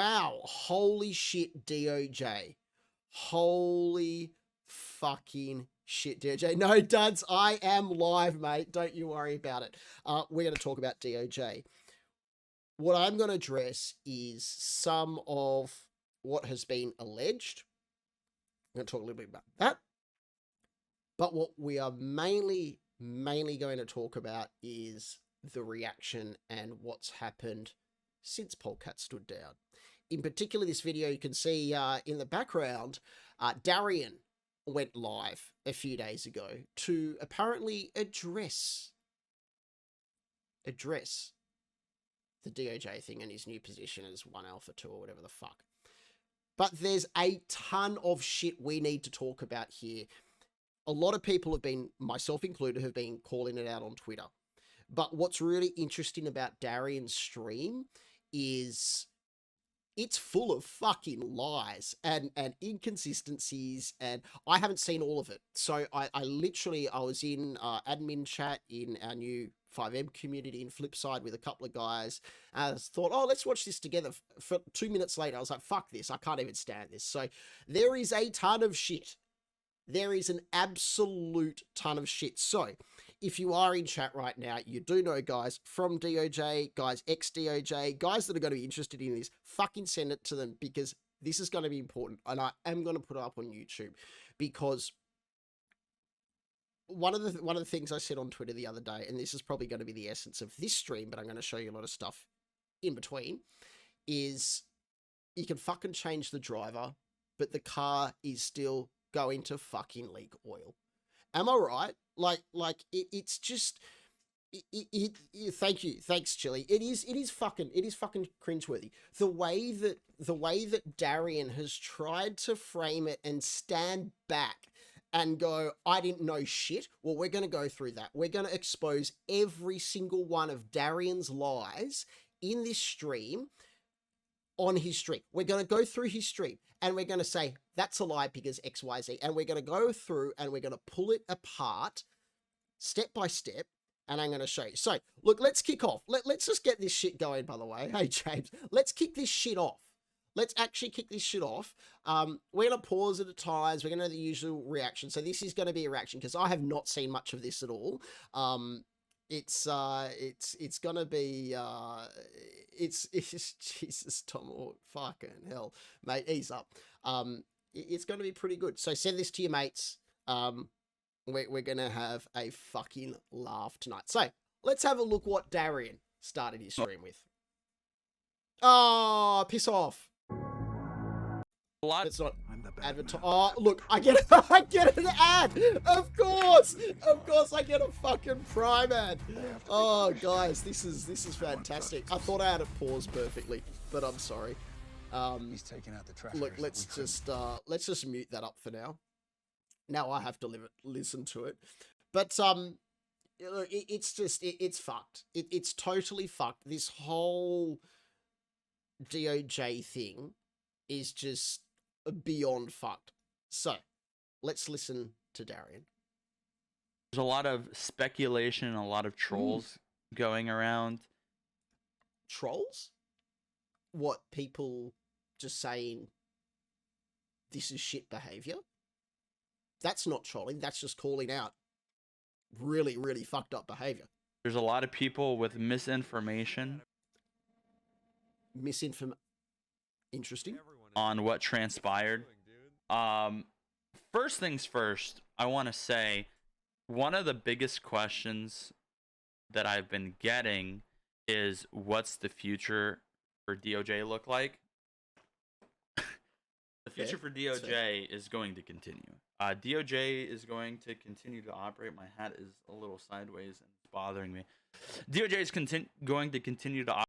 Wow. Holy shit, DOJ. Holy fucking shit, DOJ. No, duds, I am live, mate. Don't you worry about it. We're going to talk about DOJ. What I'm going to address is some of what has been alleged. I'm going to talk a little bit about that. But what we are mainly going to talk about is the reaction and what's happened since Polecat stood down. In particular, this video, you can see in the background, Darien went live a few days ago to apparently address the DOJ thing and his new position as 1 Alpha 2 or whatever the fuck. But there's a ton of shit we need to talk about here. A lot of people have been, myself included, have been calling it out on Twitter. But what's really interesting about Darien's stream is it's full of fucking lies and inconsistencies, and I haven't seen all of it. So I was in admin chat in our new 5M community in Flipside with a couple of guys. I thought, oh, let's watch this together. For 2 minutes later, I was like, fuck this. I can't even stand this. So there is a ton of shit. There is an absolute ton of shit. So if you are in chat right now, you do know guys from DOJ, guys ex-DOJ, guys that are going to be interested in this, fucking send it to them, because this is going to be important. And I am going to put it up on YouTube, because one of the things I said on Twitter the other day, and this is probably going to be the essence of this stream, but I'm going to show you a lot of stuff in between, is you can fucking change the driver, but the car is still going to fucking leak oil. Am I right? It's just, thank you. Thanks, Chili. It is fucking cringeworthy. The way that Darien has tried to frame it and stand back and go, I didn't know shit. Well, we're going to go through that. We're going to expose every single one of Darien's lies in this stream, on his stream. We're going to go through his stream and we're going to say, that's a lie because X, Y, Z. And we're going to go through and we're going to pull it apart step by step. And I'm going to show you. So look, let's kick off. Let's just get this shit going, by the way. Hey, James, let's kick this shit off. Let's actually kick this shit off. We're going to pause at times. We're going to have the usual reaction. So this is going to be a reaction because I have not seen much of this at all. It's gonna be it's Jesus, Tom, oh, fucking hell, mate, ease up. It's gonna be pretty good. So send this to your mates. We're gonna have a fucking laugh tonight. So let's have a look what Darien started his stream with. Oh, piss off. It's not advertise. Oh, look, I get an ad. Of course, I get a fucking prime ad. Oh, guys, this is fantastic. I thought I had it paused perfectly, but I'm sorry. He's taking out the trash. Look, let's just mute that up for now. Now I have to listen to it, but it's fucked. It's totally fucked. This whole DOJ thing is just beyond fucked. So let's listen to Darien. There's a lot of speculation and a lot of trolls going around. Trolls? What, people just saying this is shit behavior? That's not trolling. That's just calling out really, really fucked up behavior. There's a lot of people with misinformation. Interesting. On what transpired. First things first, I want to say one of the biggest questions that I've been getting is, what's the future for DOJ look like? The future for DOJ is going to continue. DOJ is going to continue to operate. My hat is a little sideways and it's bothering me. DOJ is going to continue to operate.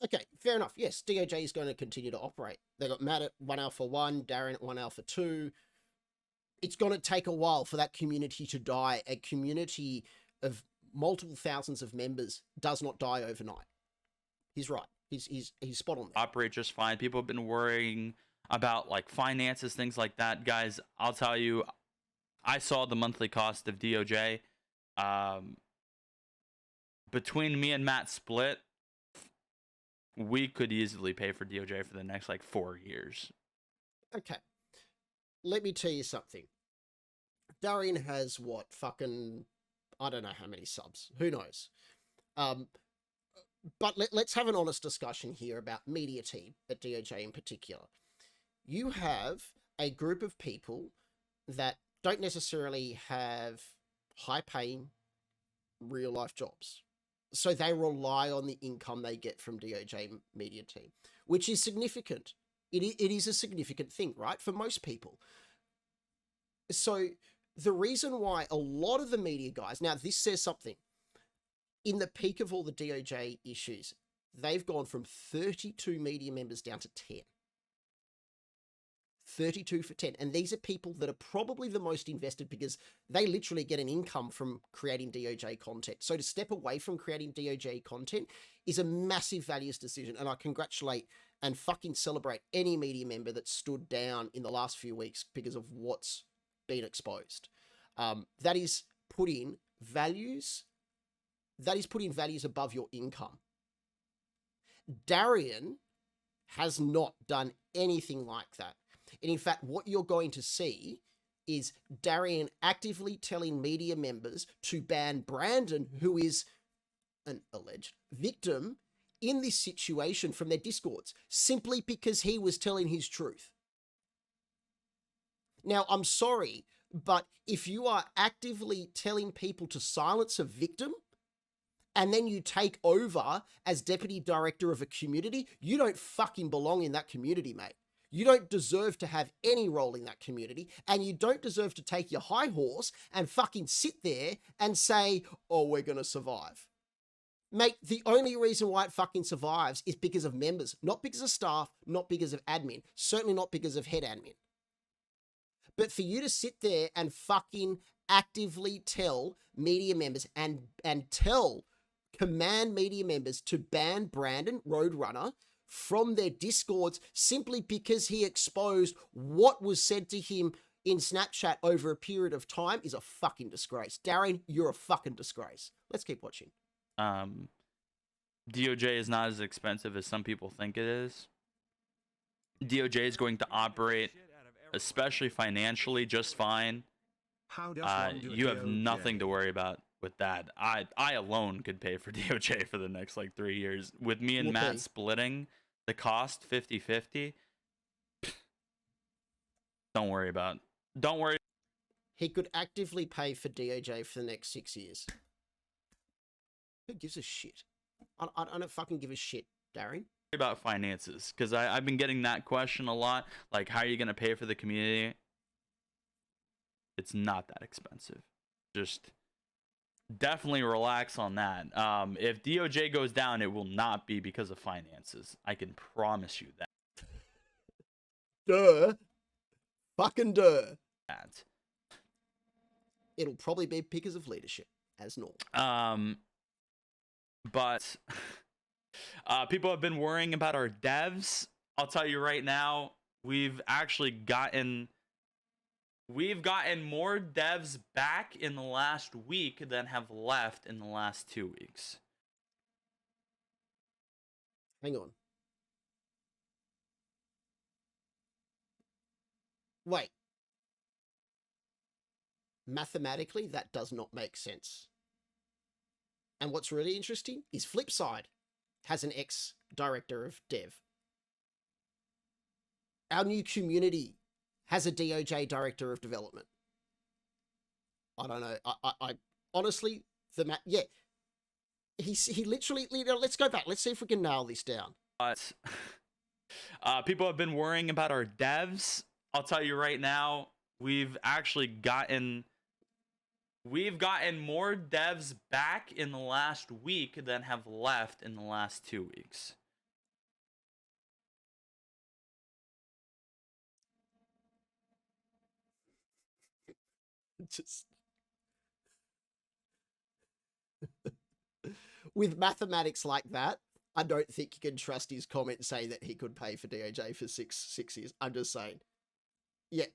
Okay, fair enough. Yes, DOJ is going to continue to operate. They got Matt at 1 Alpha 1, Darien at 1 Alpha 2. It's going to take a while for that community to die. A community of multiple thousands of members does not die overnight. He's right. He's spot on there. Operate just fine. People have been worrying about like finances, things like that. Guys, I'll tell you, I saw the monthly cost of DOJ. Between me and Matt split, we could easily pay for DOJ for the next like 4 years. Okay. Let me tell you something. Darien has what? Fucking, I don't know how many subs. Who knows? But let's have an honest discussion here about Media Team at DOJ in particular. You have a group of people that don't necessarily have high-paying real-life jobs. So they rely on the income they get from DOJ Media Team, which is significant. It is a significant thing, right? For most people. So the reason why a lot of the media guys, now this says something. In the peak of all the DOJ issues, they've gone from 32 media members down to 10. 32 for 10. And these are people that are probably the most invested because they literally get an income from creating DOJ content. So to step away from creating DOJ content is a massive values decision. And I congratulate and fucking celebrate any media member that stood down in the last few weeks because of what's been exposed. That is putting values above your income. Darien has not done anything like that. And in fact, what you're going to see is Darien actively telling media members to ban Brandon, who is an alleged victim in this situation, from their Discords, simply because he was telling his truth. Now, I'm sorry, but if you are actively telling people to silence a victim, and then you take over as deputy director of a community, you don't fucking belong in that community, mate. You don't deserve to have any role in that community, and you don't deserve to take your high horse and fucking sit there and say, oh, we're going to survive. Mate, the only reason why it fucking survives is because of members, not because of staff, not because of admin, certainly not because of head admin. But for you to sit there and fucking actively tell media members and command media members to ban Brandon Roadrunner from their Discords simply because he exposed what was said to him in Snapchat over a period of time is a fucking disgrace. Darren, you're a fucking disgrace. Let's keep watching. DOJ is not as expensive as some people think it is. DOJ is going to operate, especially financially, just fine. You have nothing to worry about with that. I alone could pay for DOJ for the next like 3 years. With me and Matt splitting the cost 50-50. Don't worry. He could actively pay for DOJ for the next 6 years. Who gives a shit? I don't fucking give a shit, Darren. About finances, because I've been getting that question a lot. Like, how are you going to pay for the community? It's not that expensive. Just definitely relax on that. If DOJ goes down, it will not be because of finances. I can promise you that. Duh. Fucking duh. It'll probably be because of leadership, as normal. But people have been worrying about our devs. I'll tell you right now, we've gotten more devs back in the last week than have left in the last 2 weeks. Hang on. Wait. Mathematically, that does not make sense. And what's really interesting is Flipside has an ex-director of dev. Our new community has a DOJ director of development. I don't know. I honestly, yeah. He literally, let's go back. Let's see if we can nail this down. But people have been worrying about our devs. I'll tell you right now, we've gotten more devs back in the last week than have left in the last 2 weeks. Just with mathematics like that, I don't think you can trust his comment saying that he could pay for DOJ for six years. I'm just saying. Yeah.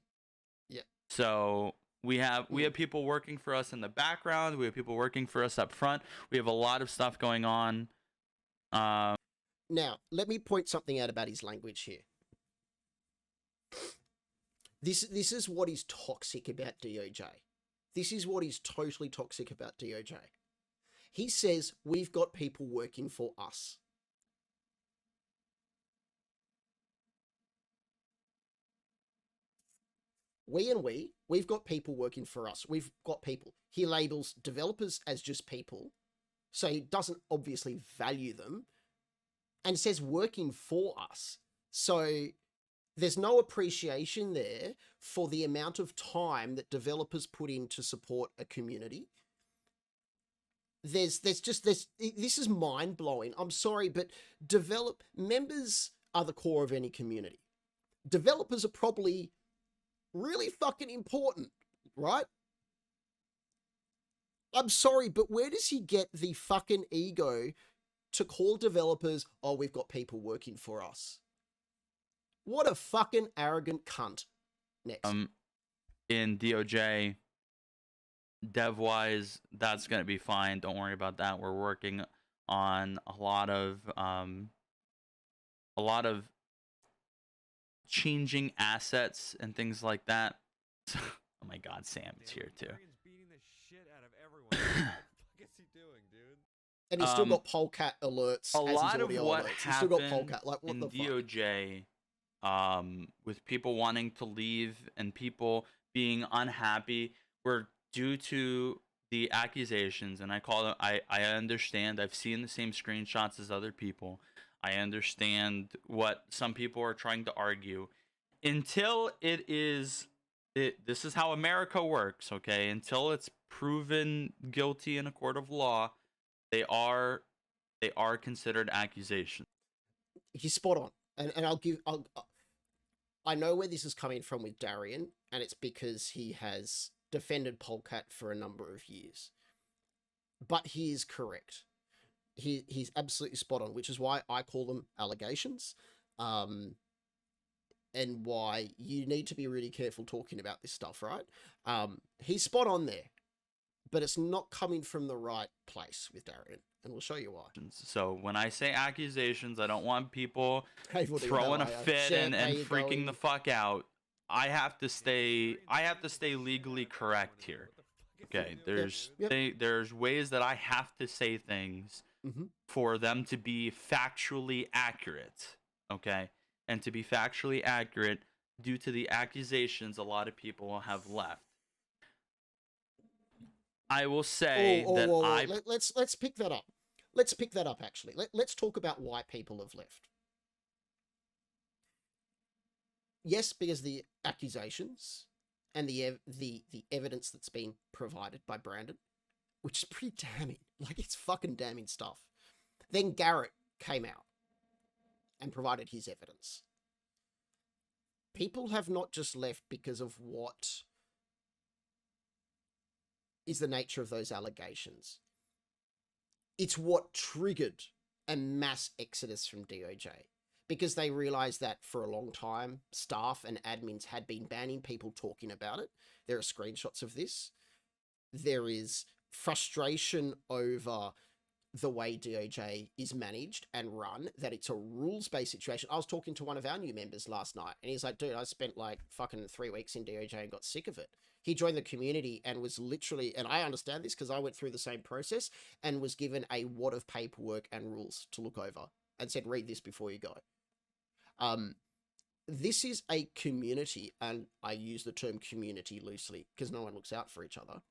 So we have people working for us in the background. We have people working for us up front. We have a lot of stuff going on. Now, let me point something out about his language here. This is what is toxic about DOJ. This is what is totally toxic about DOJ. He says, we've got people working for us. We've got people working for us. We've got people. He labels developers as just people, so he doesn't obviously value them, and says working for us. So there's no appreciation there for the amount of time that developers put in to support a community. This is mind-blowing. I'm sorry, but members are the core of any community. Developers are probably really fucking important, right? I'm sorry, but where does he get the fucking ego to call developers, oh, we've got people working for us? What a fucking arrogant cunt. Next. In DOJ, dev-wise, that's going to be fine. Don't worry about that. We're working on a lot of changing assets and things like that. Oh my god, Sam is here too. Beating the shit out of everyone. What the fuck is he doing, dude? And he's still got polecat alerts. A lot of what alerts. happened he's still got polecat. Like, what in the fuck? DOJ, with people wanting to leave and people being unhappy, were due to the accusations. And I call them. I understand. I've seen the same screenshots as other people. I understand what some people are trying to argue. Until this is how America works, okay? Until it's proven guilty in a court of law, they are considered accusations. He's spot on. And I know where this is coming from with Darien, and it's because he has defended Polecat for a number of years. But he is correct. He's absolutely spot on, which is why I call them allegations, and why you need to be really careful talking about this stuff, right? He's spot on there, but it's not coming from the right place with Darien, and we'll show you why. So when I say accusations, I don't want people throwing a fit and freaking the fuck out. I have to stay legally correct here. Okay, there's ways that I have to say things for them to be factually accurate, okay? And to be factually accurate due to the accusations a lot of people have left. I will say let's pick that up. Let's pick that up, actually. Let's talk about why people have left. Yes, because the accusations and the evidence that's been provided by Brandon, which is pretty damning. Like, it's fucking damning stuff. Then Garrett came out and provided his evidence. People have not just left because of what is the nature of those allegations. It's what triggered a mass exodus from DOJ, because they realized that for a long time, staff and admins had been banning people talking about it. There are screenshots of this. There is frustration over the way DOJ is managed and run, that it's a rules-based situation. I was talking to one of our new members last night, and he's like, dude, I spent like fucking 3 weeks in DOJ and got sick of it. He joined the community and was literally, and I understand this because I went through the same process, and was given a wad of paperwork and rules to look over and said, read this before you go. This is a community, and I use the term community loosely because no one looks out for each other.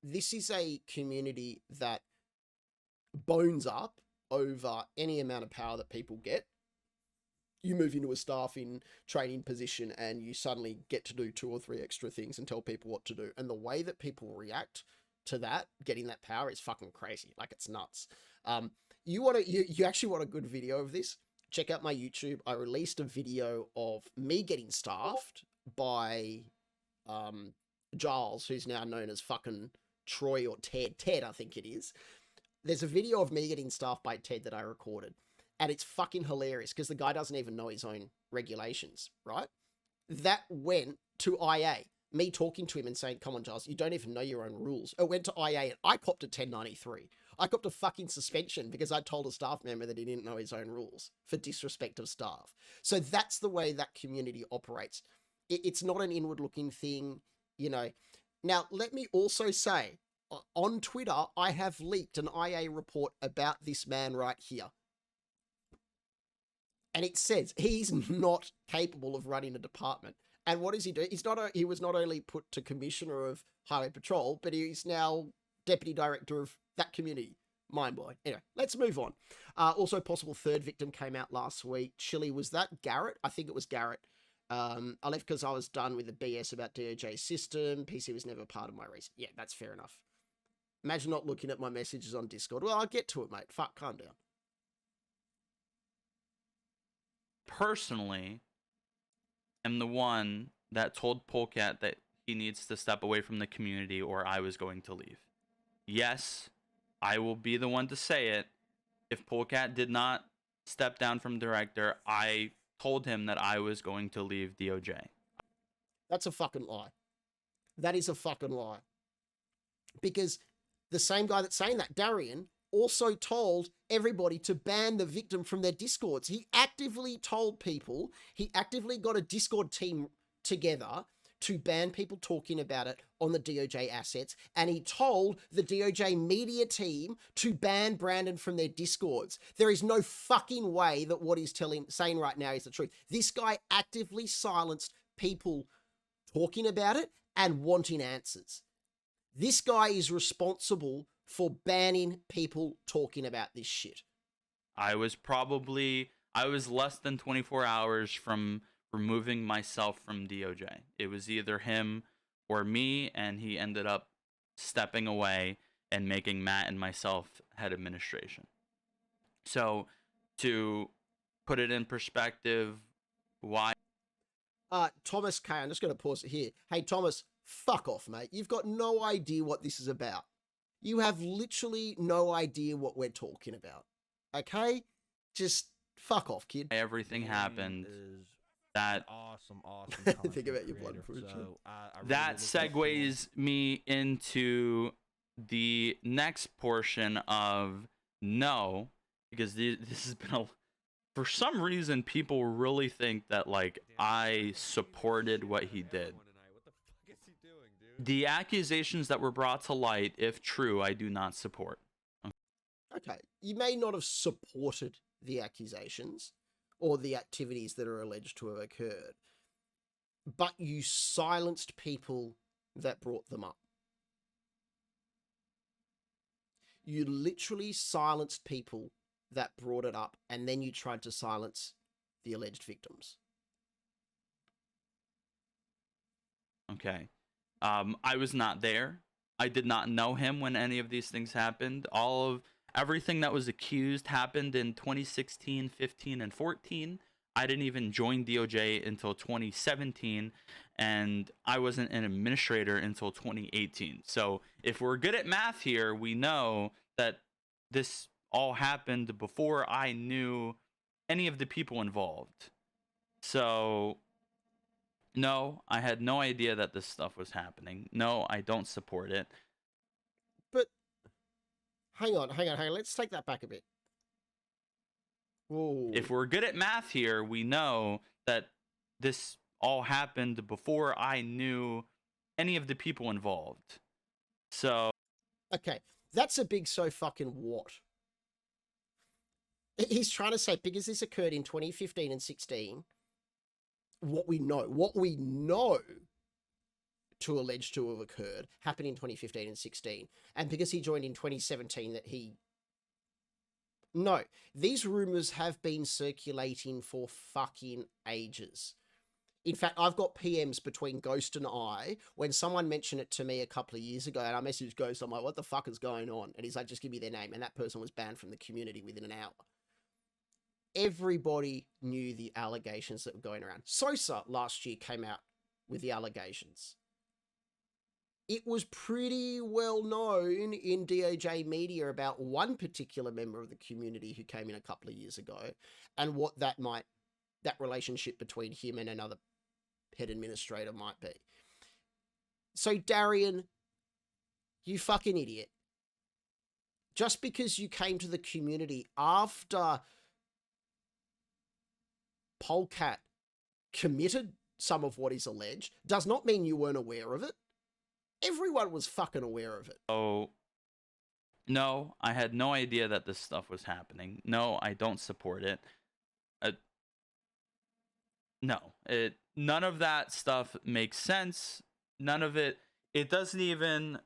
This is a community that bones up over any amount of power that people get. You move into a staff in training position and you suddenly get to do 2 or 3 extra things and tell people what to do. And the way that people react to that, getting that power, is fucking crazy. Like, it's nuts. You actually want a good video of this? Check out my YouTube. I released a video of me getting staffed by Giles, who's now known as fucking Troy or Ted, I think it is. There's a video of me getting staffed by Ted that I recorded, and it's fucking hilarious because the guy doesn't even know his own regulations, right? That went to IA, me talking to him and saying, come on, Giles, you don't even know your own rules. It went to IA and I copped a 1093. I copped a fucking suspension because I told a staff member that he didn't know his own rules for disrespect of staff. So that's the way that community operates. It's not an inward-looking thing, you know. Now, let me also say, on Twitter, I have leaked an IA report about this man right here. And it says he's not capable of running a department. And what does he do? He was not only put to Commissioner of Highway Patrol, but he's now Deputy Director of that community. Mind-blowing. Anyway, let's move on. Also, possible third victim came out last week. Chile, was that Garrett? I think it was Garrett. I left because I was done with the BS about DOJ system. PC was never part of my reason. Yeah, that's fair enough. Imagine not looking at my messages on Discord. Well, I'll get to it, mate. Fuck, calm down. Personally, am the one that told Polecat that he needs to step away from the community or I was going to leave. Yes, I will be the one to say it. If Polecat did not step down from director, I told him that I was going to leave DOJ. That's a fucking lie. That is a fucking lie. Because the same guy that's saying that, Darien, also told everybody to ban the victim from their Discords. He actively told people, he actively got a Discord team together to ban people talking about it on the DOJ assets, and he told the DOJ Media Team to ban Brandon from their Discords. There is no fucking way that what he's saying right now is the truth. This guy actively silenced people talking about it and wanting answers. This guy is responsible for banning people talking about this shit. I was less than 24 hours from removing myself from DOJ. It was either him or me, and he ended up stepping away and making Matt and myself head administration. So, to put it in perspective, why? Thomas K, I'm just going to pause it here. Hey, Thomas, fuck off, mate. You've got no idea what this is about. You have literally no idea what we're talking about. Okay? Just fuck off, kid. Everything happened. That awesome think about your blood pressure. So, that segues me into the next portion of no, because this has been for some reason people really think that like I supported what he did. What the fuck is he doing, dude? The accusations that were brought to light, if true, I do not support. Okay, you may not have supported the accusations or the activities that are alleged to have occurred, but you silenced people that brought them up. You literally silenced people that brought it up, and then you tried to silence the alleged victims. Okay. I was not there. I did not know him when any of these things happened. Everything that was accused happened in 2016, 15, and 14. I didn't even join DOJ until 2017, and I wasn't an administrator until 2018. So if we're good at math here, we know that this all happened before I knew any of the people involved. So no, I had no idea that this stuff was happening. No, I don't support it. But hang on. Let's take that back a bit. Whoa. If we're good at math here, we know that this all happened before I knew any of the people involved. So okay, that's a big so fucking what? He's trying to say because this occurred in 2015 and 16, what we know to allege to have occurred happened in 2015 and 16, and because he joined in 2017 that he... No, these rumors have been circulating for fucking ages. In fact, I've got PMs between Ghost and I when someone mentioned it to me a couple of years ago, and I messaged Ghost, I'm like, what the fuck is going on? And he's like, just give me their name. And that person was banned from the community within an hour. Everybody knew the allegations that were going around. Sosa last year came out with the allegations. It was pretty well known in DOJ media about one particular member of the community who came in a couple of years ago and what that relationship between him and another head administrator might be. So Darien, you fucking idiot. Just because you came to the community after Polecat committed some of what is alleged does not mean you weren't aware of it. Everyone was fucking aware of it. Oh, no, I had no idea that this stuff was happening. No, I don't support it. No, none of that stuff makes sense. None of it. It doesn't even,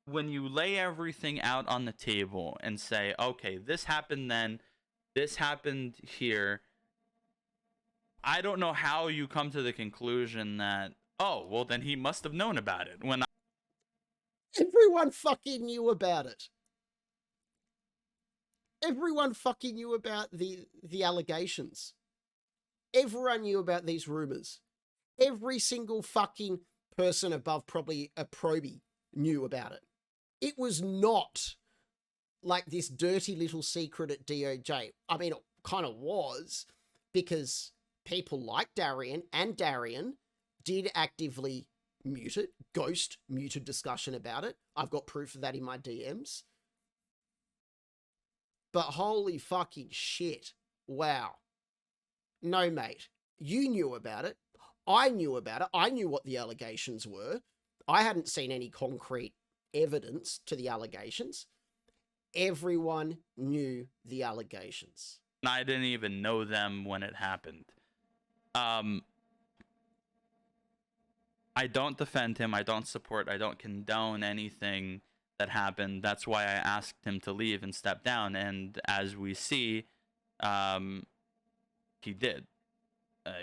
when you lay everything out on the table and say, okay, this happened then, this happened here. I don't know how you come to the conclusion that, oh, well, then he must have known about it. When Everyone fucking knew about it. Everyone fucking knew about the allegations. Everyone knew about these rumors. Every single fucking person above probably a probie knew about it. It was not like this dirty little secret at DOJ. I mean, it kind of was, because people like Darien and Darien did actively mute it. Ghost muted discussion about it. I've got proof of that in my DMs. But holy fucking shit. Wow. No, mate. You knew about it. I knew about it. I knew what the allegations were. I hadn't seen any concrete evidence to the allegations. Everyone knew the allegations. I didn't even know them when it happened. I don't defend him. I don't support. I don't condone anything that happened. That's why I asked him to leave and step down. And as we see, he did.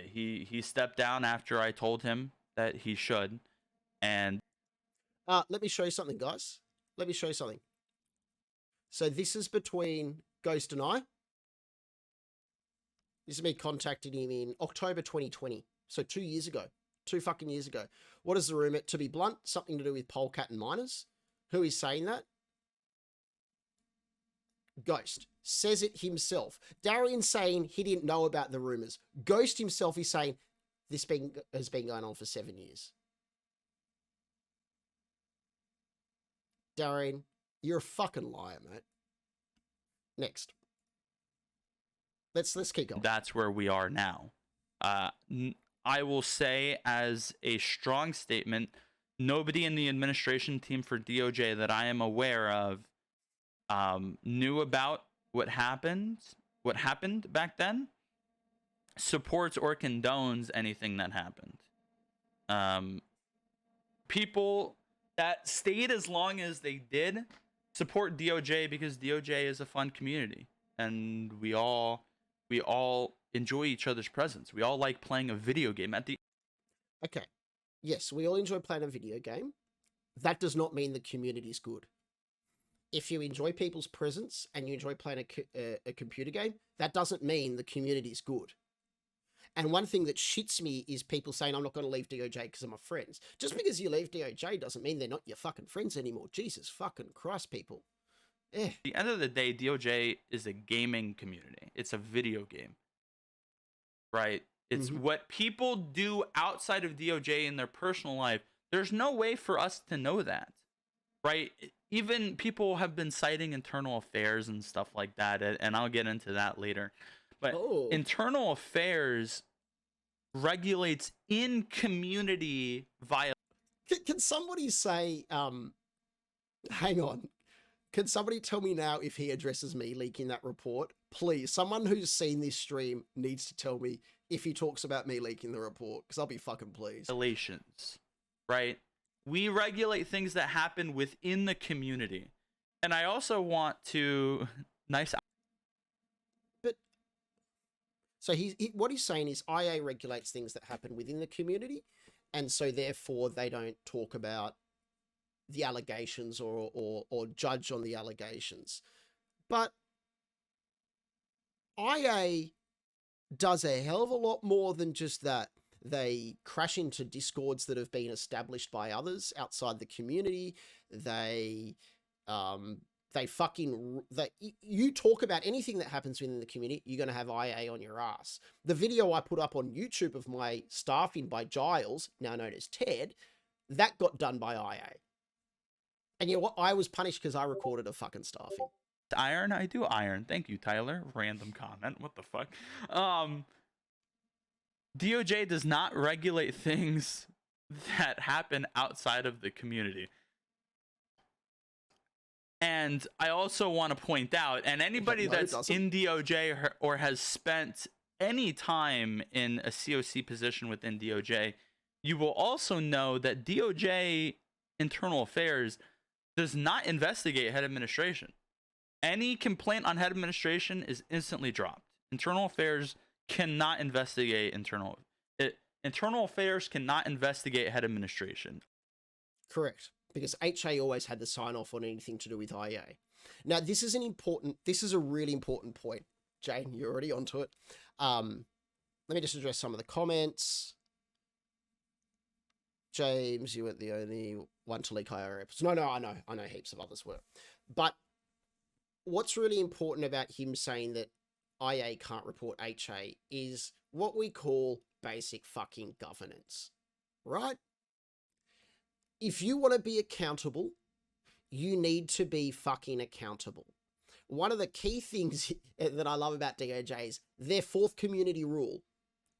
He stepped down after I told him that he should. And let me show you something, guys. Let me show you something. So this is between Ghost and I. This is me contacting him in October 2020. So 2 years ago. 2 fucking years ago. What is the rumor? To be blunt, something to do with Polecat and minors. Who is saying that? Ghost says it himself. Darien saying he didn't know about the rumors. Ghost himself is saying this has been going on for 7 years. Darien, you're a fucking liar, mate. Next. Let's keep going. that's where we are now. I will say, as a strong statement, nobody in the administration team for DOJ that I am aware of knew about what happened back then, supports or condones anything that happened. People that stayed as long as they did support DOJ because DOJ is a fun community, and we all enjoy each other's presence. We all like playing a video game at the... Okay. Yes, we all enjoy playing a video game. That does not mean the community is good. If you enjoy people's presence and you enjoy playing a computer game, that doesn't mean the community is good. And one thing that shits me is people saying, I'm not going to leave DOJ because of my friends. Just because you leave DOJ doesn't mean they're not your fucking friends anymore. Jesus fucking Christ, people. At the end of the day, DOJ is a gaming community. It's a video game, right? It's what people do outside of DOJ in their personal life. There's no way for us to know that, right? Even people have been citing internal affairs and stuff like that, and I'll get into that later. But internal affairs regulates in-community violence. Can somebody say, hang on. Can somebody tell me now if he addresses me leaking that report? Please, someone who's seen this stream needs to tell me if he talks about me leaking the report, because I'll be fucking pleased. Regulations, right? We regulate things that happen within the community. And I also want to... But, so what he's saying is IA regulates things that happen within the community, and so therefore they don't talk about the allegations or judge on the allegations. But IA does a hell of a lot more than just that. They crash into discords that have been established by others outside the community. You talk about anything that happens within the community, you're going to have IA on your ass. The video I put up on YouTube of my staffing by Giles, now known as Ted, that got done by IA. And you know what? I was punished because I recorded a fucking staffing. Iron, I do iron. Thank you, Tyler. Random comment. What the fuck? DOJ does not regulate things that happen outside of the community. And I also want to point out, and anybody that's in DOJ or has spent any time in a COC position within DOJ, you will also know that DOJ Internal Affairs does not investigate head administration. Any complaint on head administration is instantly dropped. Internal Affairs cannot investigate Internal Affairs cannot investigate head administration. Correct. Because HA always had the sign off on anything to do with IA. Now, this is a really important point. Jane, you're already onto it. Let me just address some of the comments. James, you weren't the only one to leak IR episodes. No, I know heaps of others were. But what's really important about him saying that IA can't report HA is what we call basic fucking governance, right? If you want to be accountable, you need to be fucking accountable. One of the key things that I love about DOJ is their fourth community rule,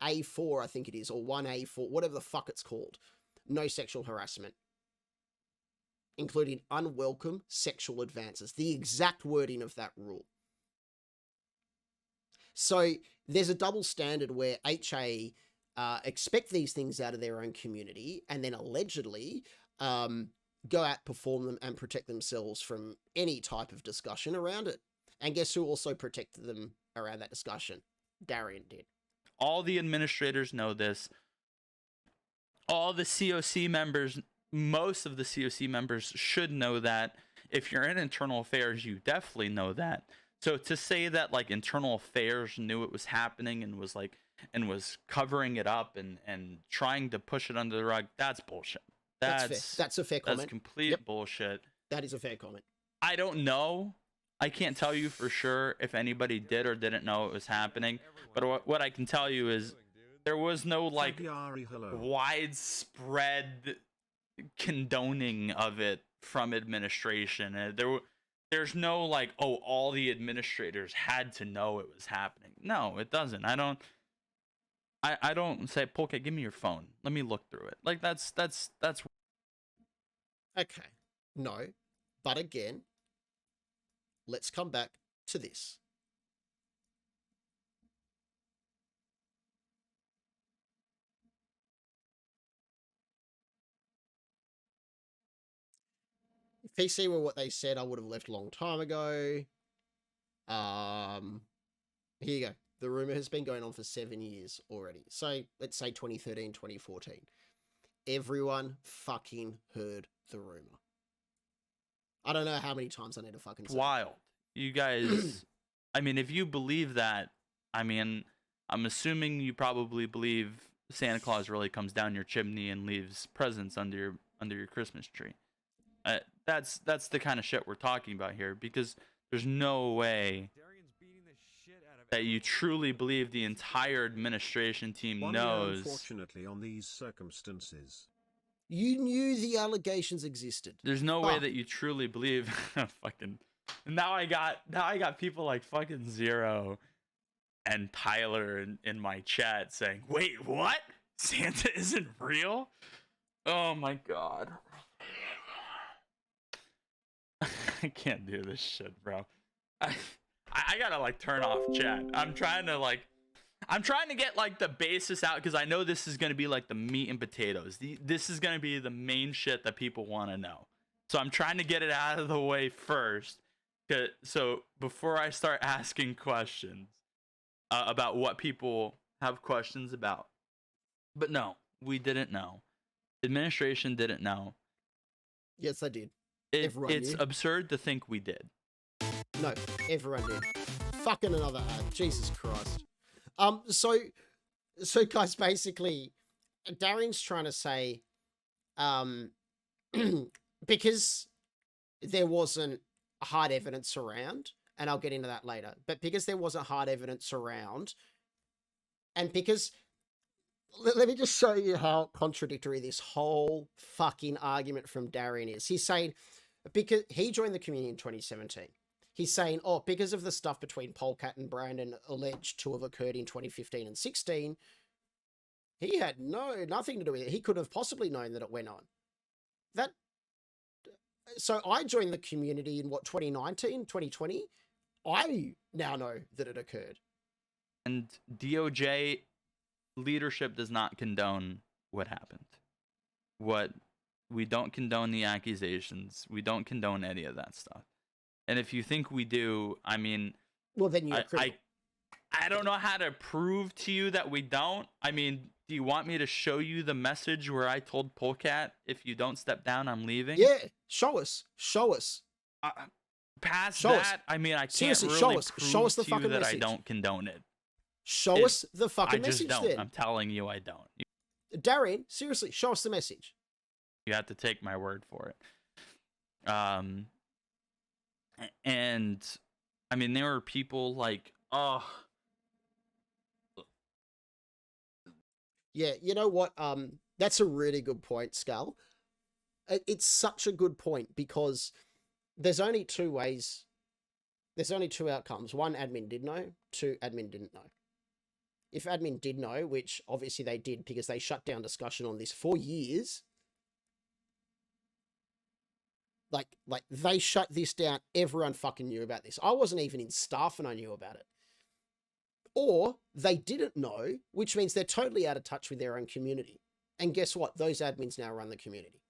A4, I think it is, or 1A4, whatever the fuck it's called. No sexual harassment, including unwelcome sexual advances. The exact wording of that rule. So there's a double standard where HA expect these things out of their own community and then allegedly go out, perform them, and protect themselves from any type of discussion around it. And guess who also protected them around that discussion? Darien did. All the administrators know this. All the COC members, most of the COC members should know that. If you're in internal affairs, you definitely know that. So to say that like internal affairs knew it was happening and was covering it up and trying to push it under the rug, that's bullshit. That's a fair comment. That's complete bullshit. That is a fair comment. I don't know. I can't tell you for sure if anybody did or didn't know it was happening. But what I can tell you is there was no like widespread condoning of it from administration. There's no like, oh, all the administrators had to know it was happening. No, it doesn't. I don't say, Polka, give me your phone. Let me look through it. Like that's okay. No, but again, let's come back to this. If PC were what they said, I would have left a long time ago. Here you go. The rumor has been going on for 7 years already. So let's say 2013, 2014. Everyone fucking heard the rumor. I don't know how many times I need to fucking say. Wild. You guys, I mean, if you believe that, I mean, I'm assuming you probably believe Santa Claus really comes down your chimney and leaves presents under your Christmas tree. That's the kind of shit we're talking about here, because there's no way that you truly believe the entire administration team knows. Unfortunately, on these circumstances, you knew the allegations existed. There's no way that you truly believe. Fucking. Now I got people like fucking Zero and Tyler in my chat saying, "Wait, what? Santa isn't real?" Oh my god. I can't do this shit, bro. I gotta like turn off chat. I'm trying to get like the basis out, because I know this is gonna be like the meat and potatoes. This is gonna be the main shit that people want to know. So I'm trying to get it out of the way first, so before I start asking questions about what people have questions about. But no, we didn't know. Administration didn't know. Yes, I did. It's absurd to think we did. No, everyone did. Fucking another ad. Jesus Christ. So guys, basically, Darien's trying to say, because there wasn't hard evidence around, and I'll get into that later, but because there wasn't hard evidence around, and because, let me just show you how contradictory this whole fucking argument from Darien is. He's saying, because he joined the community in 2017. He's saying, oh, because of the stuff between Polecat and Brandon alleged to have occurred in 2015 and 16, he had nothing to do with it. He could have possibly known that it went on. So I joined the community in 2019, 2020. I now know that it occurred. And DOJ leadership does not condone what happened. We don't condone the accusations. We don't condone any of that stuff. And if you think we do, I mean, well, then you're I don't know how to prove to you that we don't. I mean, do you want me to show you the message where I told Polecat, if you don't step down, I'm leaving? Yeah, show us. Past show that, us. I mean, I can't Seriously, really show us. prove Show us the to you fucking that message. I don't condone it. Show us the fucking I just message don't. then. I'm telling you, I don't. Darien, seriously, show us the message. You have to take my word for it. And I mean, there were people like, oh. Yeah, you know what? That's a really good point, Scal. It's such a good point because there's only two ways. There's only two outcomes. One, admin did know. Two, admin didn't know. If admin did know, which obviously they did because they shut down discussion on this for years. Like they shut this down. Everyone fucking knew about this. I wasn't even in staff and I knew about it. Or they didn't know, which means they're totally out of touch with their own community. And guess what? Those admins now run the community.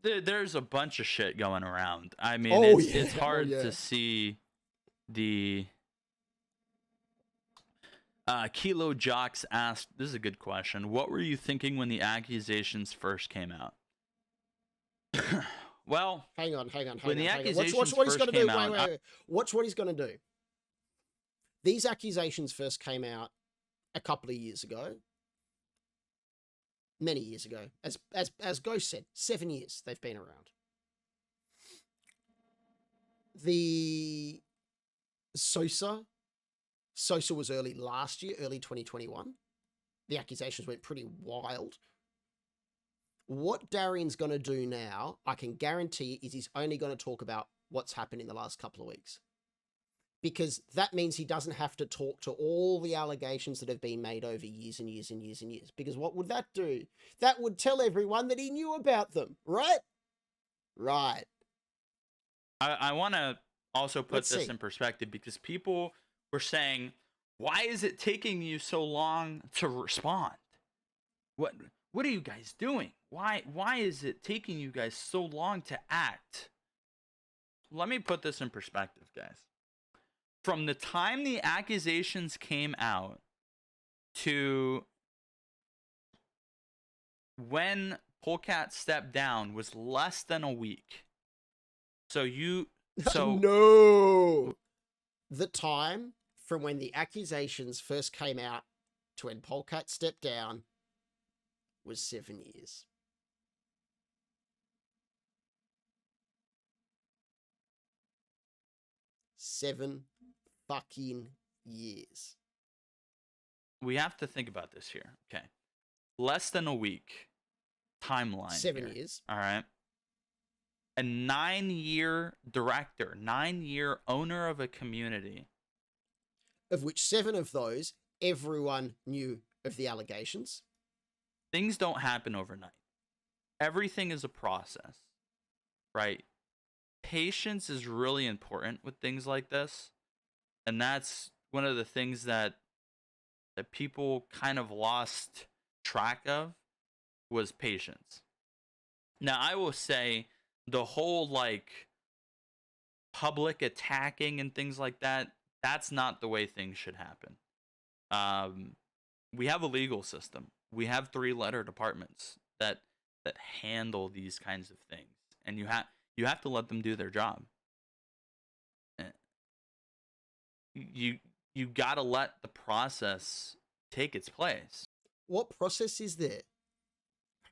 There's a bunch of shit going around. I mean, it's hard to see the... Kilo Jocks asked, this is a good question. What were you thinking when the accusations first came out? Well, hang on. When the accusations Watch what he's first going to do. came out, Wait. Watch what he's going to do. These accusations first came out a couple of years ago. Many years ago. As Ghost said, 7 years they've been around. The Sosa was early last year, early 2021. The accusations went pretty wild. What Darien's going to do now, I can guarantee, is he's only going to talk about what's happened in the last couple of weeks. Because that means he doesn't have to talk to all the allegations that have been made over years and years and years and years. Because what would that do? That would tell everyone that he knew about them, right? Right. I want to also put this in perspective because people were saying, why is it taking you so long to respond? What are you guys doing? Why is it taking you guys so long to act? Let me put this in perspective, guys. From the time the accusations came out to when Polecat stepped down was less than a week. No. The time from when the accusations first came out to when Polecat stepped down was 7 years. Seven fucking years. We have to think about this here. Okay. Less than a week timeline. 7 here. years. All right. A 9-year director, 9-year owner of a community. Of which 7 of those, everyone knew of the allegations. Things don't happen overnight. Everything is a process, right? Patience is really important with things like this. And that's one of the things that people kind of lost track of was patience. Now, I will say the whole like public attacking and things like that, that's not the way things should happen. We have a legal system. We have 3-letter departments that handle these kinds of things. And you have to let them do their job. You got to let the process take its place. What process is there?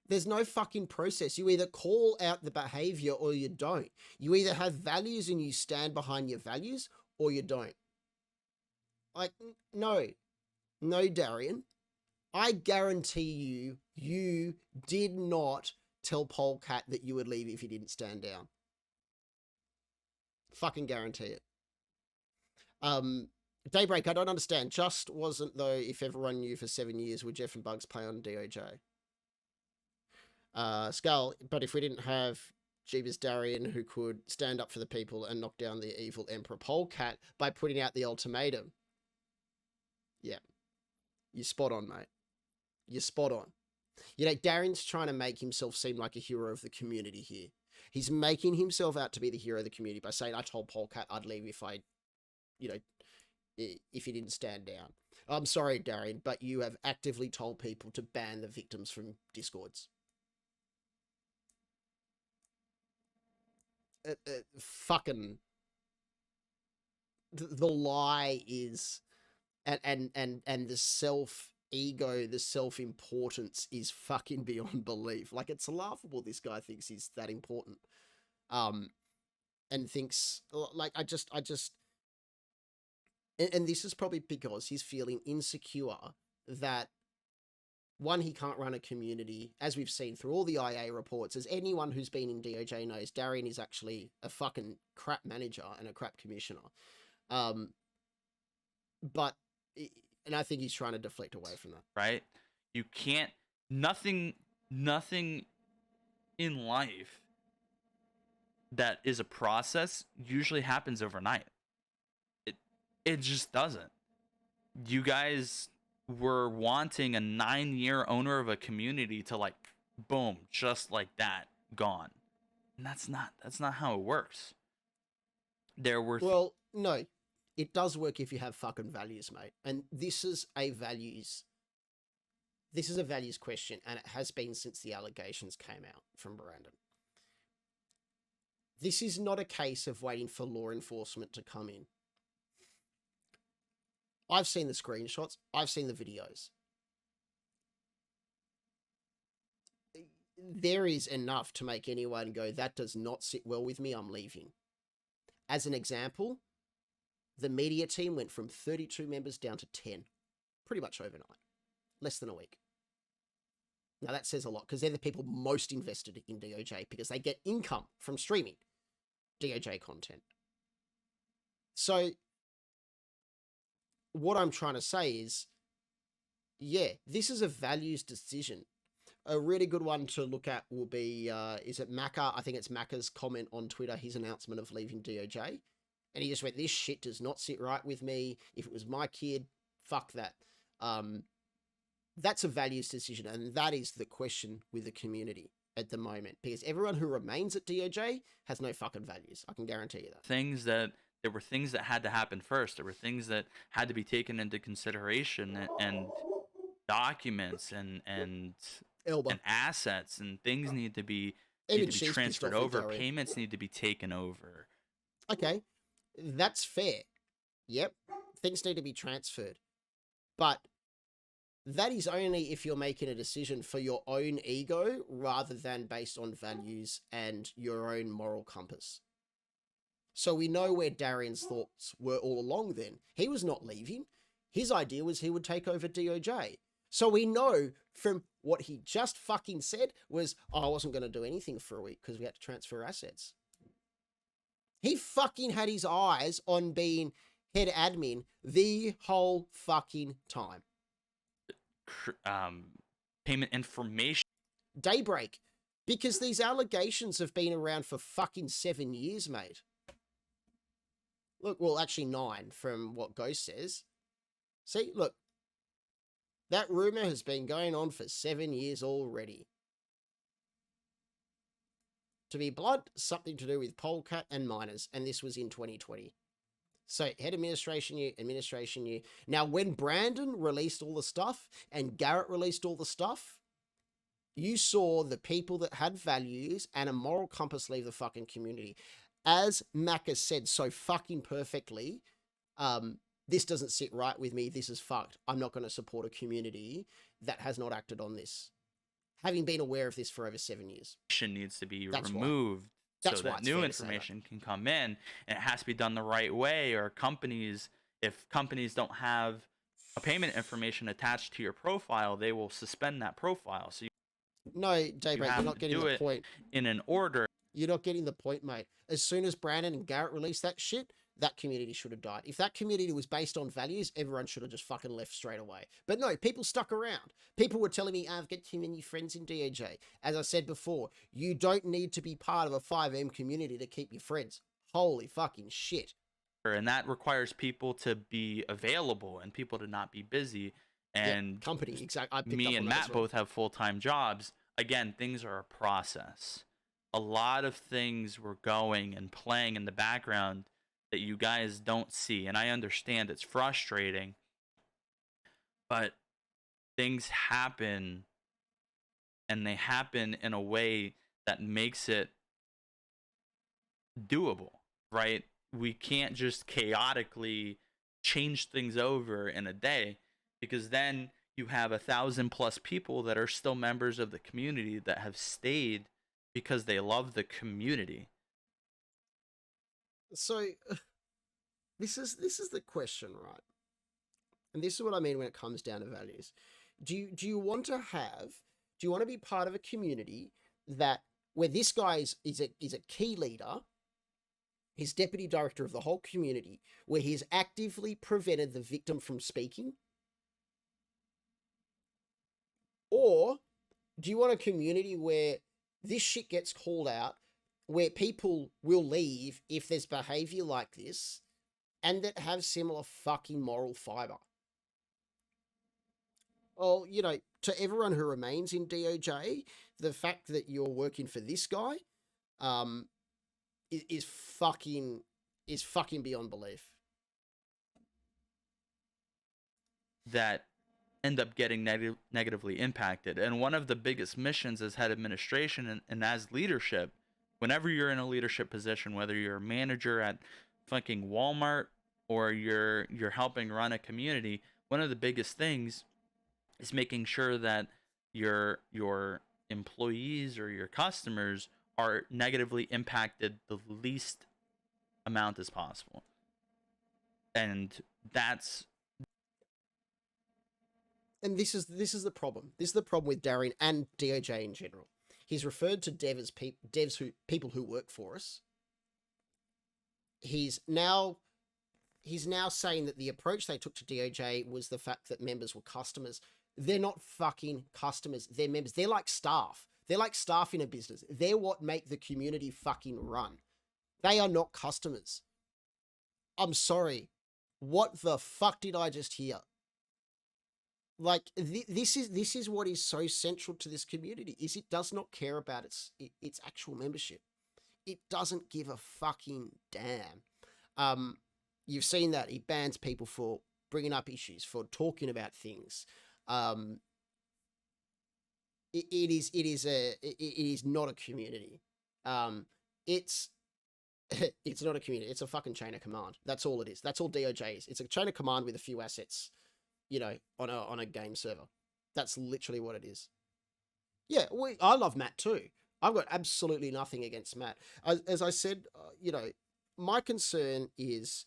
There's no fucking process. You either call out the behavior or you don't. You either have values and you stand behind your values or you don't. Like, no, Darien. I guarantee you did not tell Polecat that you would leave if you didn't stand down. Fucking guarantee it. Daybreak, I don't understand. Just wasn't, though, if everyone knew for 7 years, would Jeff and Bugs play on DOJ? Skull, but if we didn't have Jeebus Darien, who could stand up for the people and knock down the evil Emperor Polecat by putting out the ultimatum. Yeah. You're spot on, mate. You're spot on. You know, Darien's trying to make himself seem like a hero of the community here. He's making himself out to be the hero of the community by saying, I told Polecat I'd leave if I, you know, if he didn't stand down. I'm sorry, Darien, but you have actively told people to ban the victims from Discords. Fucking the lie is, and the self-ego, the self-importance is fucking beyond belief. Like, it's laughable this guy thinks he's that important. And thinks, like, I just and this is probably because he's feeling insecure that, one, he can't run a community, as we've seen through all the IA reports. As anyone who's been in DOJ knows, Darien is actually a fucking crap manager and a crap commissioner. And I think he's trying to deflect away from that. Right? You can't, nothing in life that is a process usually happens overnight. It just doesn't. You guys were wanting a 9-year owner of a community to, like, boom, just like that, gone. And that's not how it works. There were well, no, it does work if you have fucking values, mate. And this is a values question, and it has been since the allegations came out from Brandon. This is not a case of waiting for law enforcement to come in. I've seen the screenshots. I've seen the videos. There is enough to make anyone go, that does not sit well with me, I'm leaving. As an example, the media team went from 32 members down to 10, pretty much overnight. Less than a week. Now that says a lot, because they're the people most invested in DOJ, because they get income from streaming DOJ content. So what I'm trying to say is, yeah, this is a values decision. A really good one to look at will be, is it Macca? I think it's Macca's comment on Twitter, his announcement of leaving DOJ. And he just went, this shit does not sit right with me. If it was my kid, fuck that. That's a values decision. And that is the question with the community at the moment. Because everyone who remains at DOJ has no fucking values. I can guarantee you that. There were things that had to happen first. There were things that had to be taken into consideration, and documents and assets and things need to be transferred over. Payments need to be taken over. Okay, that's fair. Yep, things need to be transferred. But that is only if you're making a decision for your own ego rather than based on values and your own moral compass. So we know where Darien's thoughts were all along then. He was not leaving. His idea was he would take over DOJ. So we know from what he just fucking said was, oh, I wasn't going to do anything for a week because we had to transfer assets. He fucking had his eyes on being head admin the whole fucking time. Payment information. Daybreak. Because these allegations have been around for fucking 7 years, mate. Look, well, actually 9 from what Ghost says. See, look. That rumor has been going on for 7 years already. To be blunt, something to do with Polecat and miners, and this was in 2020. So, head administration year. Now, when Brandon released all the stuff and Garrett released all the stuff, you saw the people that had values and a moral compass leave the fucking community. As Macca said so fucking perfectly, this doesn't sit right with me. This is fucked. I'm not going to support a community that has not acted on this. Having been aware of this for over 7 years. Needs to be removed so that new information can come in, and it has to be done the right way. Or if companies don't have a payment information attached to your profile, they will suspend that profile. So no, Daybreak, you're not getting the point. In an order. You're not getting the point, mate. As soon as Brandon and Garrett released that shit, that community should have died. If that community was based on values, everyone should have just fucking left straight away. But no, people stuck around. People were telling me, I've got too many friends in DOJ. As I said before, you don't need to be part of a 5M community to keep your friends. Holy fucking shit. And that requires people to be available and people to not be busy. And company, exactly. Me and Matt both have full-time jobs. Again, things are a process. A lot of things were going and playing in the background that you guys don't see. And I understand it's frustrating, but things happen, and they happen in a way that makes it doable, right? We can't just chaotically change things over in a day, because then you have 1,000+ people that are still members of the community that have stayed because they love the community. So this is the question, right? And this is what I mean when it comes down to values. Do you want to be part of a community that where this guy is a key leader, he's deputy director of the whole community, where he's actively prevented the victim from speaking? Or do you want a community where this shit gets called out, where people will leave if there's behavior like this, and that have similar fucking moral fiber? Well, you know, to everyone who remains in DOJ, the fact that you're working for this guy is fucking beyond belief. That end up getting negatively impacted. And one of the biggest missions as head administration and as leadership, whenever you're in a leadership position, whether you're a manager at fucking Walmart or you're helping run a community, one of the biggest things is making sure that your employees or your customers are negatively impacted the least amount as possible. And this is the problem. This is the problem with Darien and DOJ in general. He's referred to people who work for us. He's now saying that the approach they took to DOJ was the fact that members were customers. They're not fucking customers. They're members. They're like staff. They're like staff in a business. They're what make the community fucking run. They are not customers. I'm sorry. What the fuck did I just hear? Like, this is what is so central to this community, is it does not care about its actual membership. It doesn't give a fucking damn. You've seen that. He bans people for bringing up issues, for talking about things. It is not a community. It's not a community. It's a fucking chain of command. That's all it is. That's all DOJ is. It's a chain of command with a few assets, you know, on a game server. That's literally what it is. Yeah, I love Matt too. I've got absolutely nothing against Matt. As I said, you know, my concern is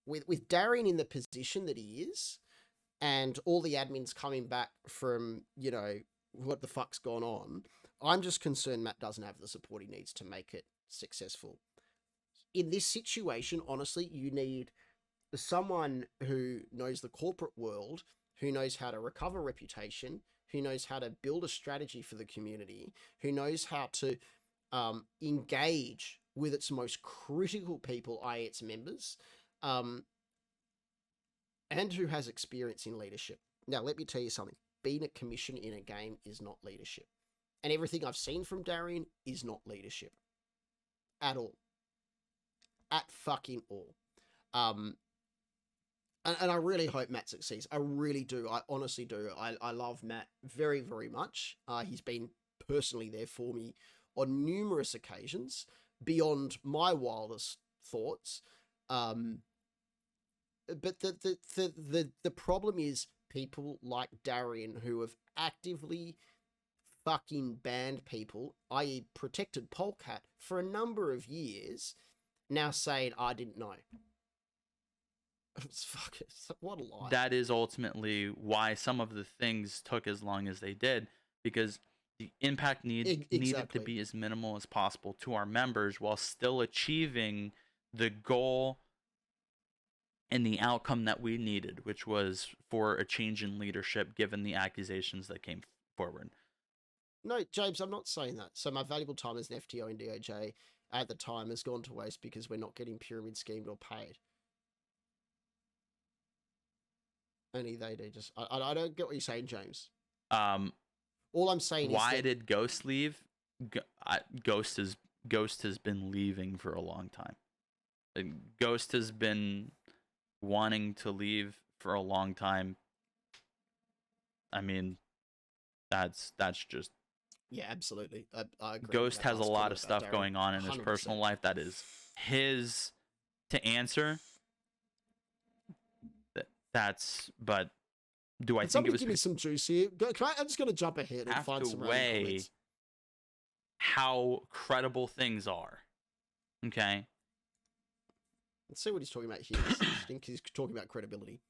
with Darien in the position that he is, and all the admins coming back from, you know, what the fuck's gone on. I'm just concerned Matt doesn't have the support he needs to make it successful. In this situation, honestly, you need someone who knows the corporate world, who knows how to recover reputation, who knows how to build a strategy for the community, who knows how to engage with its most critical people, i.e. its members, and who has experience in leadership. Now, let me tell you something. Being a commissioner in a game is not leadership. And everything I've seen from Darien is not leadership. At all. At fucking all. And I really hope Matt succeeds. I really do. I honestly do. I love Matt very, very much. He's been personally there for me on numerous occasions, beyond my wildest thoughts. But the problem is people like Darien who have actively fucking banned people, i.e. protected Polecat for a number of years, now saying, I didn't know. What a lie. That is ultimately why some of the things took as long as they did, because the impact needed to be as minimal as possible to our members while still achieving the goal and the outcome that we needed, which was for a change in leadership given the accusations that came forward. No, James, I'm not saying that. So my valuable time as an FTO in DOJ at the time has gone to waste because we're not getting pyramid schemed or paid. Only they do. Just I don't get what you're saying, James. All I'm saying Why is that... did Ghost leave? Ghost has been leaving for a long time. Ghost has been wanting to leave for a long time. I mean, that's just... Yeah, absolutely. I agree. Ghost has a lot of stuff going on in his 100%. personal life that is his to answer. But do I think it was... Give me some juice here? I'm just going to jump ahead and find some random comments. How credible things are. Okay. Let's see what he's talking about here. It's interesting because he's talking about credibility.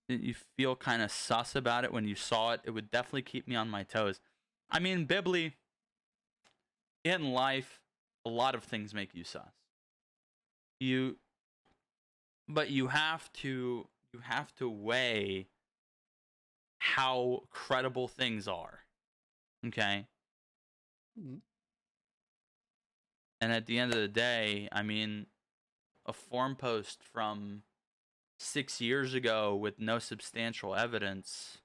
Didn't you feel kind of sus about it when you saw it? It would definitely keep me on my toes. I mean, Bibly, in life, a lot of things make you sus. But you have to weigh how credible things are. Okay? Mm-hmm. And at the end of the day, I mean, a forum post from 6 years ago with no substantial evidence.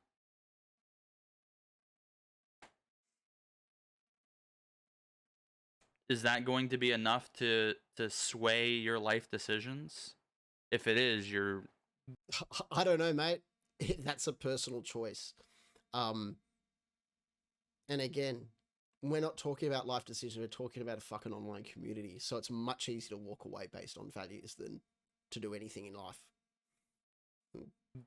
Is that going to be enough to sway your life decisions? If it is, you're... I don't know, mate. That's a personal choice. And again, we're not talking about life decisions. We're talking about a fucking online community. So it's much easier to walk away based on values than to do anything in life.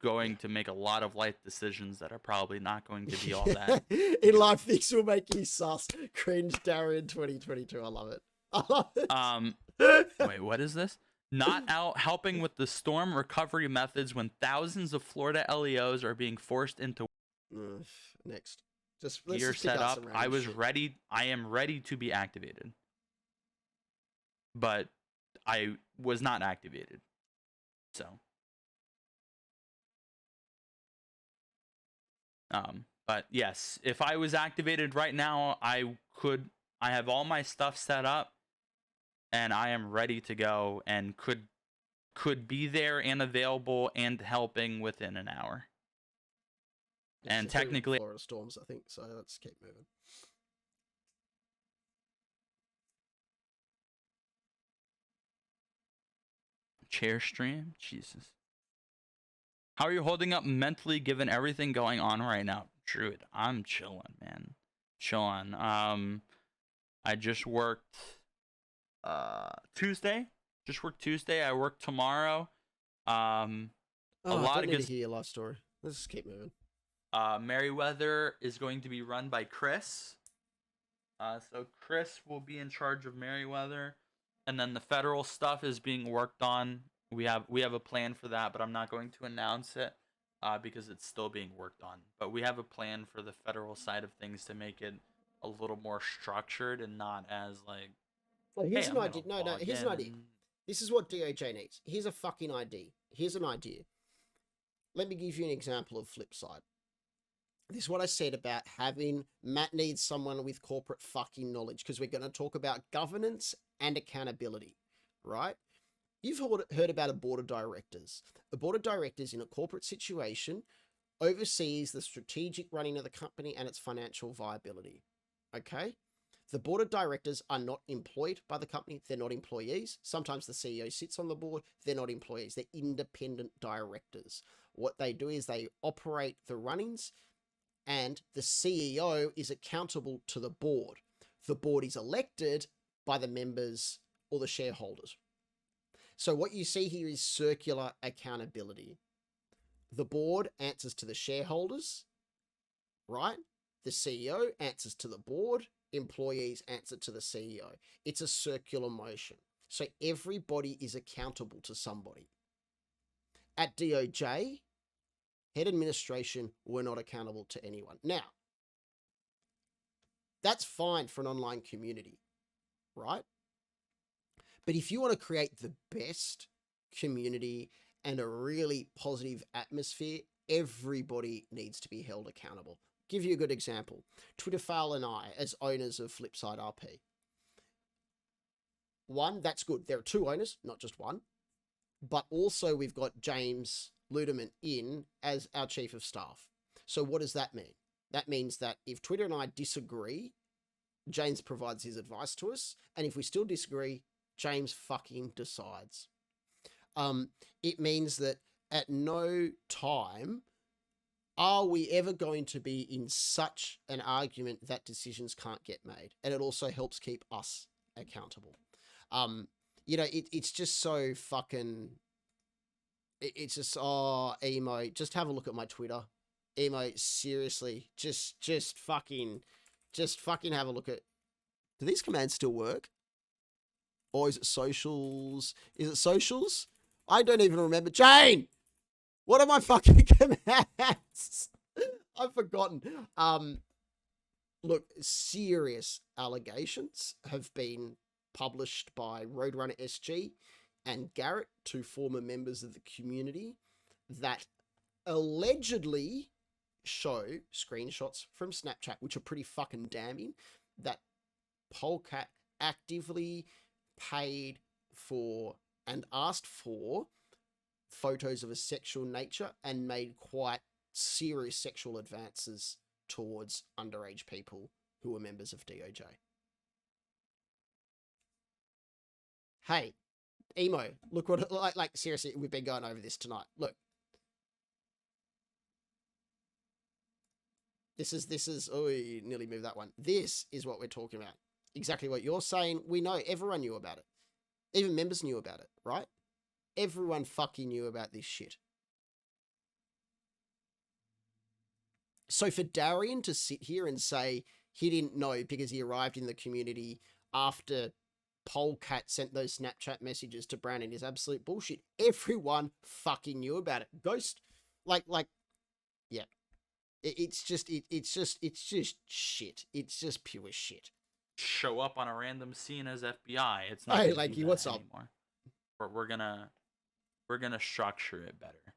Going to make a lot of life decisions that are probably not going to be all that. In life, things will make you sus. Cringe Darien 2022. I love it. I love it. Wait, what is this? Not out helping with the storm recovery methods when thousands of Florida LEOs are being forced into next. Let's gear just pick set out up. some random I was shit. ready. I am ready to be activated, but I was not activated. So, but yes, if I was activated right now, I have all my stuff set up, and I am ready to go, and could be there and available and helping within an hour. And technically, Florida storms, I think. So let's keep moving. chair stream, Jesus. How are you holding up mentally given everything going on right now? Druid, I'm chilling, man. Chilling. I just worked Tuesday. Just worked Tuesday. I work tomorrow. A lot I of need good... to hear your life story. Let's just keep moving. Merriweather is going to be run by Chris. So Chris will be in charge of Merriweather, and then the federal stuff is being worked on. We have a plan for that, but I'm not going to announce it because it's still being worked on. But we have a plan for the federal side of things to make it a little more structured and not as like... Well, here's hey, an I'm idea. gonna No, log here's an idea. in. This is what DOJ needs. Here's a fucking idea. Here's an idea. Let me give you an example of Flipside. This is what I said about having... Matt needs someone with corporate fucking knowledge because we're going to talk about governance and accountability, right? You've heard about a board of directors. A board of directors in a corporate situation oversees the strategic running of the company and its financial viability, okay? The board of directors are not employed by the company. They're not employees. Sometimes the CEO sits on the board. They're not employees. They're independent directors. What they do is they operate the runnings, and the CEO is accountable to the board. The board is elected by the members or the shareholders. So what you see here is circular accountability. The board answers to the shareholders, right? The CEO answers to the board. Employees answer to the CEO. It's a circular motion. So everybody is accountable to somebody. At DOJ, head administration were not accountable to anyone. Now, that's fine for an online community, right? But if you want to create the best community and a really positive atmosphere, everybody needs to be held accountable. Give you a good example. Twitterfile and I, as owners of Flipside RP. One, that's good. There are two owners, not just one. But also we've got James Ludeman in as our chief of staff. So what does that mean? That means that if Twitter and I disagree, James provides his advice to us. And if we still disagree, James fucking decides. It means that at no time are we ever going to be in such an argument that decisions can't get made. And it also helps keep us accountable. You know, it's just so fucking... It's just, oh, emo, just have a look at my Twitter. Emo, seriously, just fucking have a look at... Do these commands still work? Or is it socials? Is it socials? I don't even remember. Jane! What are my fucking commands? I've forgotten. Look, serious allegations have been published by Roadrunner SG and Garrett, two former members of the community, that allegedly show screenshots from Snapchat, which are pretty fucking damning, that Polecat actively paid for and asked for photos of a sexual nature and made quite serious sexual advances towards underage people who were members of DOJ. Hey, emo, look what, like seriously, we've been going over this tonight. Look. This is, oh, you nearly moved that one. This is what we're talking about. Exactly what you're saying. We know, everyone knew about it. Even members knew about it, right? Everyone fucking knew about this shit. So for Darien to sit here and say he didn't know because he arrived in the community after Polecat sent those Snapchat messages to Brandon is absolute bullshit. Everyone fucking knew about it. Ghost, like, yeah. It's just shit. It's just pure shit. Show up on a random scene as FBI. It's not. Hey, like, what's up? Anymore. We're gonna structure it better.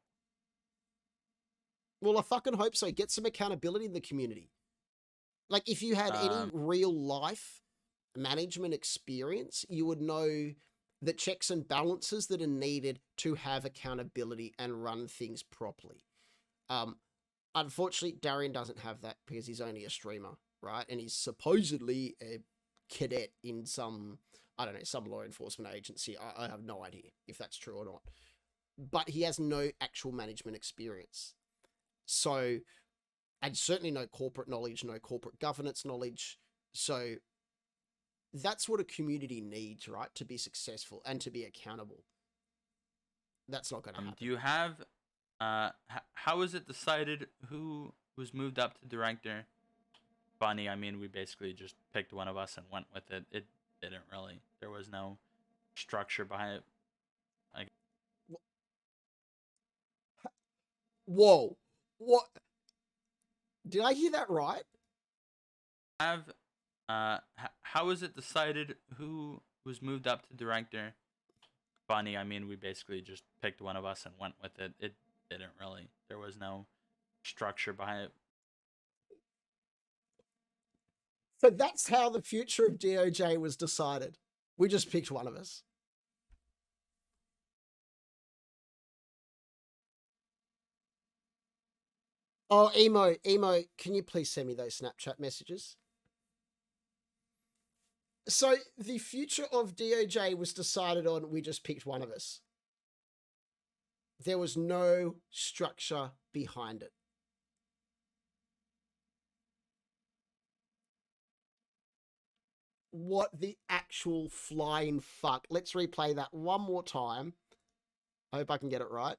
Well, I fucking hope so. Get some accountability in the community. Like, if you had any real life management experience, you would know the checks and balances that are needed to have accountability and run things properly. Unfortunately, Darien doesn't have that because he's only a streamer, right? And he's supposedly a cadet in some, I don't know, some law enforcement agency. I have no idea if that's true or not. But he has no actual management experience. So, and certainly no corporate knowledge, no corporate governance knowledge. So, that's what a community needs, right? To be successful and to be accountable. That's not going to happen. Do you have... how is it decided who was moved up to director? Funny, I mean, we basically just picked one of us and went with it. It didn't really. There was no structure behind it. Whoa. What? Did I hear that right? How is it decided who was moved up to director? Funny, I mean, we basically just picked one of us and went with it. It didn't really. There was no structure behind it. So that's how the future of DOJ was decided. We just picked one of us. Oh, Emo, can you please send me those Snapchat messages? So the future of DOJ was decided on, we just picked one of us. There was no structure behind it. What the actual flying fuck? Let's replay that one more time. I hope I can get it right.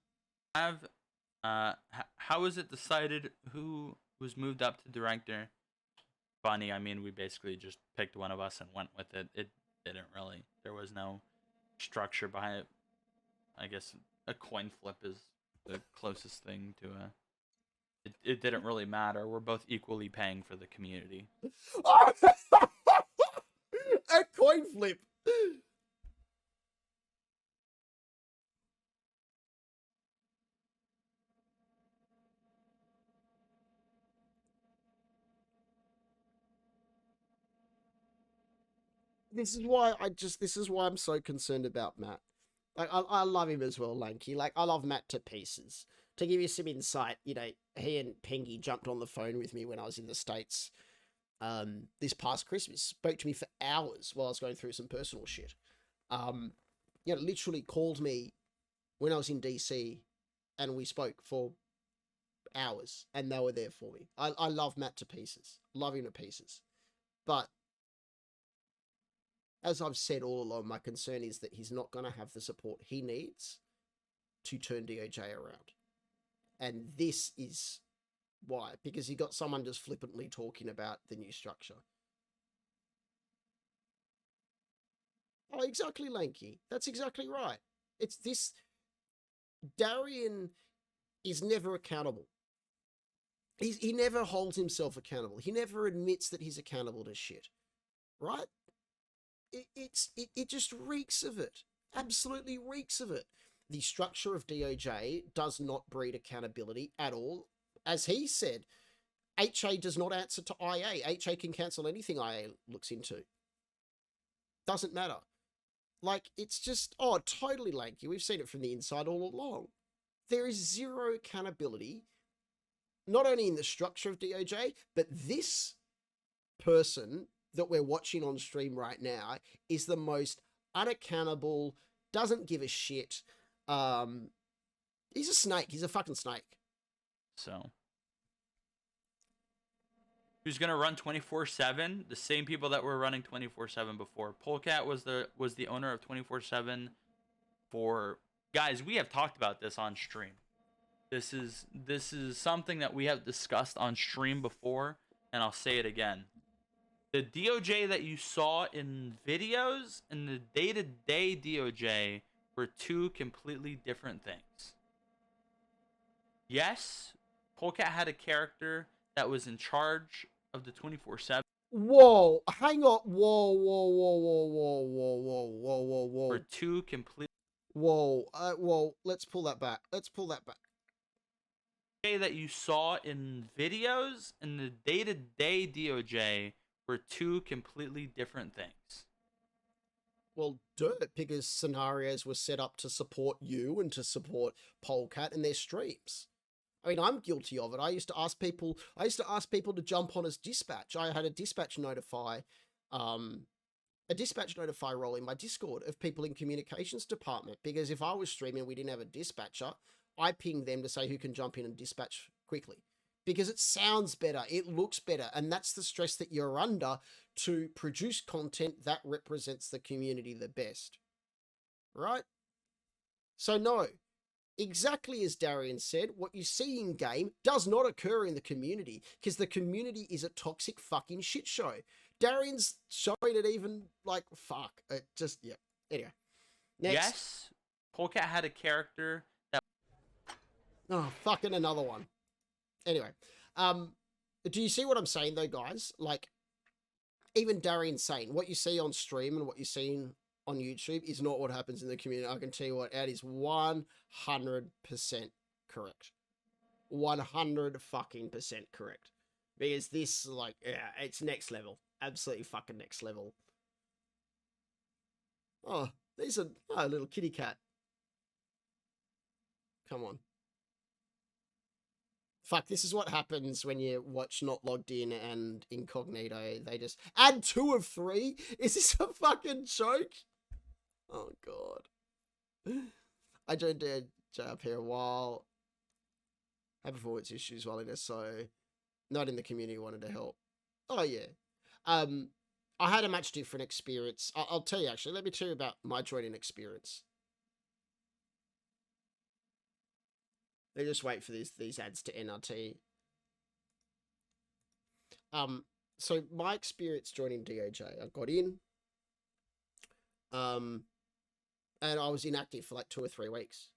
How is it decided who was moved up to director? Funny, I mean, we basically just picked one of us and went with it. It didn't really. There was no structure behind it. I guess a coin flip is the closest thing to a... It didn't really matter. We're both equally paying for the community. A coin flip. this is why this is why I'm so concerned about Matt. Like, I love him as well, Lanky. Like, I love Matt to pieces. To give you some insight, you know, he and Pengy jumped on the phone with me when I was in the States this past Christmas. Spoke to me for hours while I was going through some personal shit. You know, literally called me when I was in DC and we spoke for hours and they were there for me. I love Matt to pieces. Love him to pieces. But as I've said all along, my concern is that he's not going to have the support he needs to turn DOJ around. And this is why. Because he got someone just flippantly talking about the new structure. Oh, exactly, Lanky. That's exactly right. It's this. Darien is never accountable. He never holds himself accountable. He never admits that he's accountable to shit. Right? It just reeks of it. Absolutely reeks of it. The structure of DOJ does not breed accountability at all. As he said, HA does not answer to IA. HA can cancel anything IA looks into. Doesn't matter. Like, it's just, oh, totally Lanky. We've seen it from the inside all along. There is zero accountability, not only in the structure of DOJ, but this person that we're watching on stream right now is the most unaccountable, doesn't give a shit. He's a snake. He's a fucking snake. So, who's gonna run 24/7? The same people that were running 24/7 before. Polecat was the owner of 24/7 for, guys. We have talked about this on stream. This is something that we have discussed on stream before, and I'll say it again. The DOJ that you saw in videos and the day-to-day DOJ were two completely different things. Yes, Polecat had a character that was in charge of the 24/7. Whoa, hang on. Whoa. For two complete. Whoa, let's pull that back. That you saw in videos and the day-to-day DOJ were two completely different things. Well, because scenarios were set up to support you and to support Polecat and their streams. I mean, I'm guilty of it. I used to ask people to jump on as dispatch. I had a dispatch notify role in my Discord of people in communications department, because if I was streaming and we didn't have a dispatcher, I pinged them to say who can jump in and dispatch quickly, because it sounds better, it looks better, and that's the stress that you're under to produce content that represents the community the best, right? So no, exactly as Darien said, what you see in game does not occur in the community, because the community is a toxic fucking shit show. Darien's showing it even, like, fuck. It just, yeah. Anyway. Next. Yes, Polecat had a character that... Oh, fucking another one. Anyway. Do you see what I'm saying, though, guys? Like, even Darien's saying, what you see on stream and what you see on YouTube is not what happens in the community. I can tell you what, that is 100% correct. 100 fucking % correct. Because this, like, yeah, it's next level. Absolutely fucking next level. Oh, there's a little kitty cat. Come on. Fuck, this is what happens when you watch Not Logged In and Incognito. They just add 2 of 3? Is this a fucking joke? Oh, God. I joined DOJRP a while. Had performance issues while in SO. Not in the community, wanted to help. Oh, yeah. I had a much different experience. I'll tell you, actually. Let me tell you about my joining experience. They just wait for these ads to NRT. So my experience joining DOJ, I got in, and I was inactive for like 2 or 3 weeks.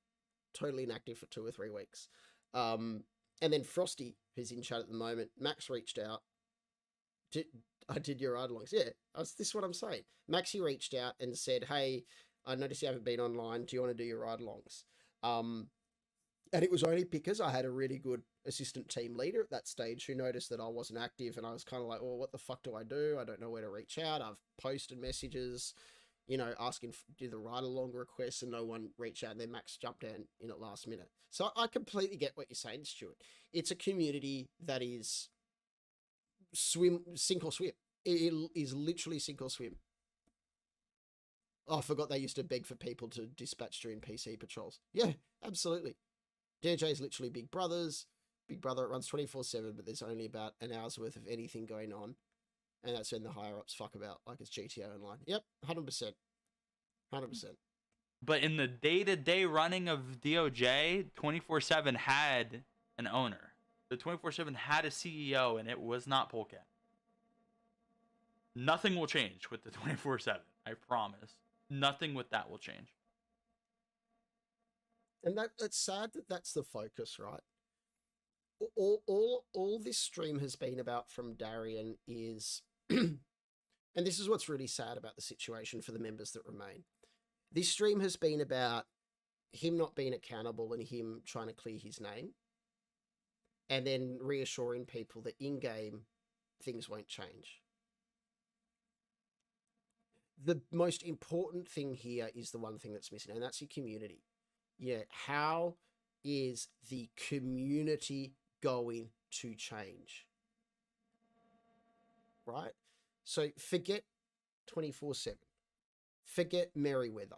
Totally inactive for 2 or 3 weeks. And then Frosty, who's in chat at the moment, Max reached out. I did your ride-alongs. Yeah, this is what I'm saying. Maxie reached out and said, hey, I noticed you haven't been online. Do you want to do your ride-alongs? And it was only because I had a really good assistant team leader at that stage who noticed that I wasn't active, and I was kind of like, well, what the fuck do? I don't know where to reach out. I've posted messages, you know, asking do the ride along requests, and no one reached out, and then Max jumped in at last minute. So I completely get what you're saying, Stuart. It's a community that is sink or swim. It is literally sink or swim. Oh, I forgot they used to beg for people to dispatch during PC patrols. Yeah, absolutely. DOJ is literally Big Brothers. Big Brother, it runs 24/7, but there's only about an hour's worth of anything going on. And that's when the higher-ups fuck about, like it's GTO Online. Yep, 100%. 100%. But in the day-to-day running of DOJ, 24/7 had an owner. The 24/7 had a CEO, and it was not Polecat. Nothing will change with the 24/7. I promise. Nothing with that will change. And that's sad that that's the focus, right? All this stream has been about from Darien is, and this is what's really sad about the situation for the members that remain. This stream has been about him not being accountable and him trying to clear his name, and then reassuring people that in-game things won't change. The most important thing here is the one thing that's missing, and that's your community. Yeah, how is the community going to change? Right? So forget 24/7. Forget Merryweather.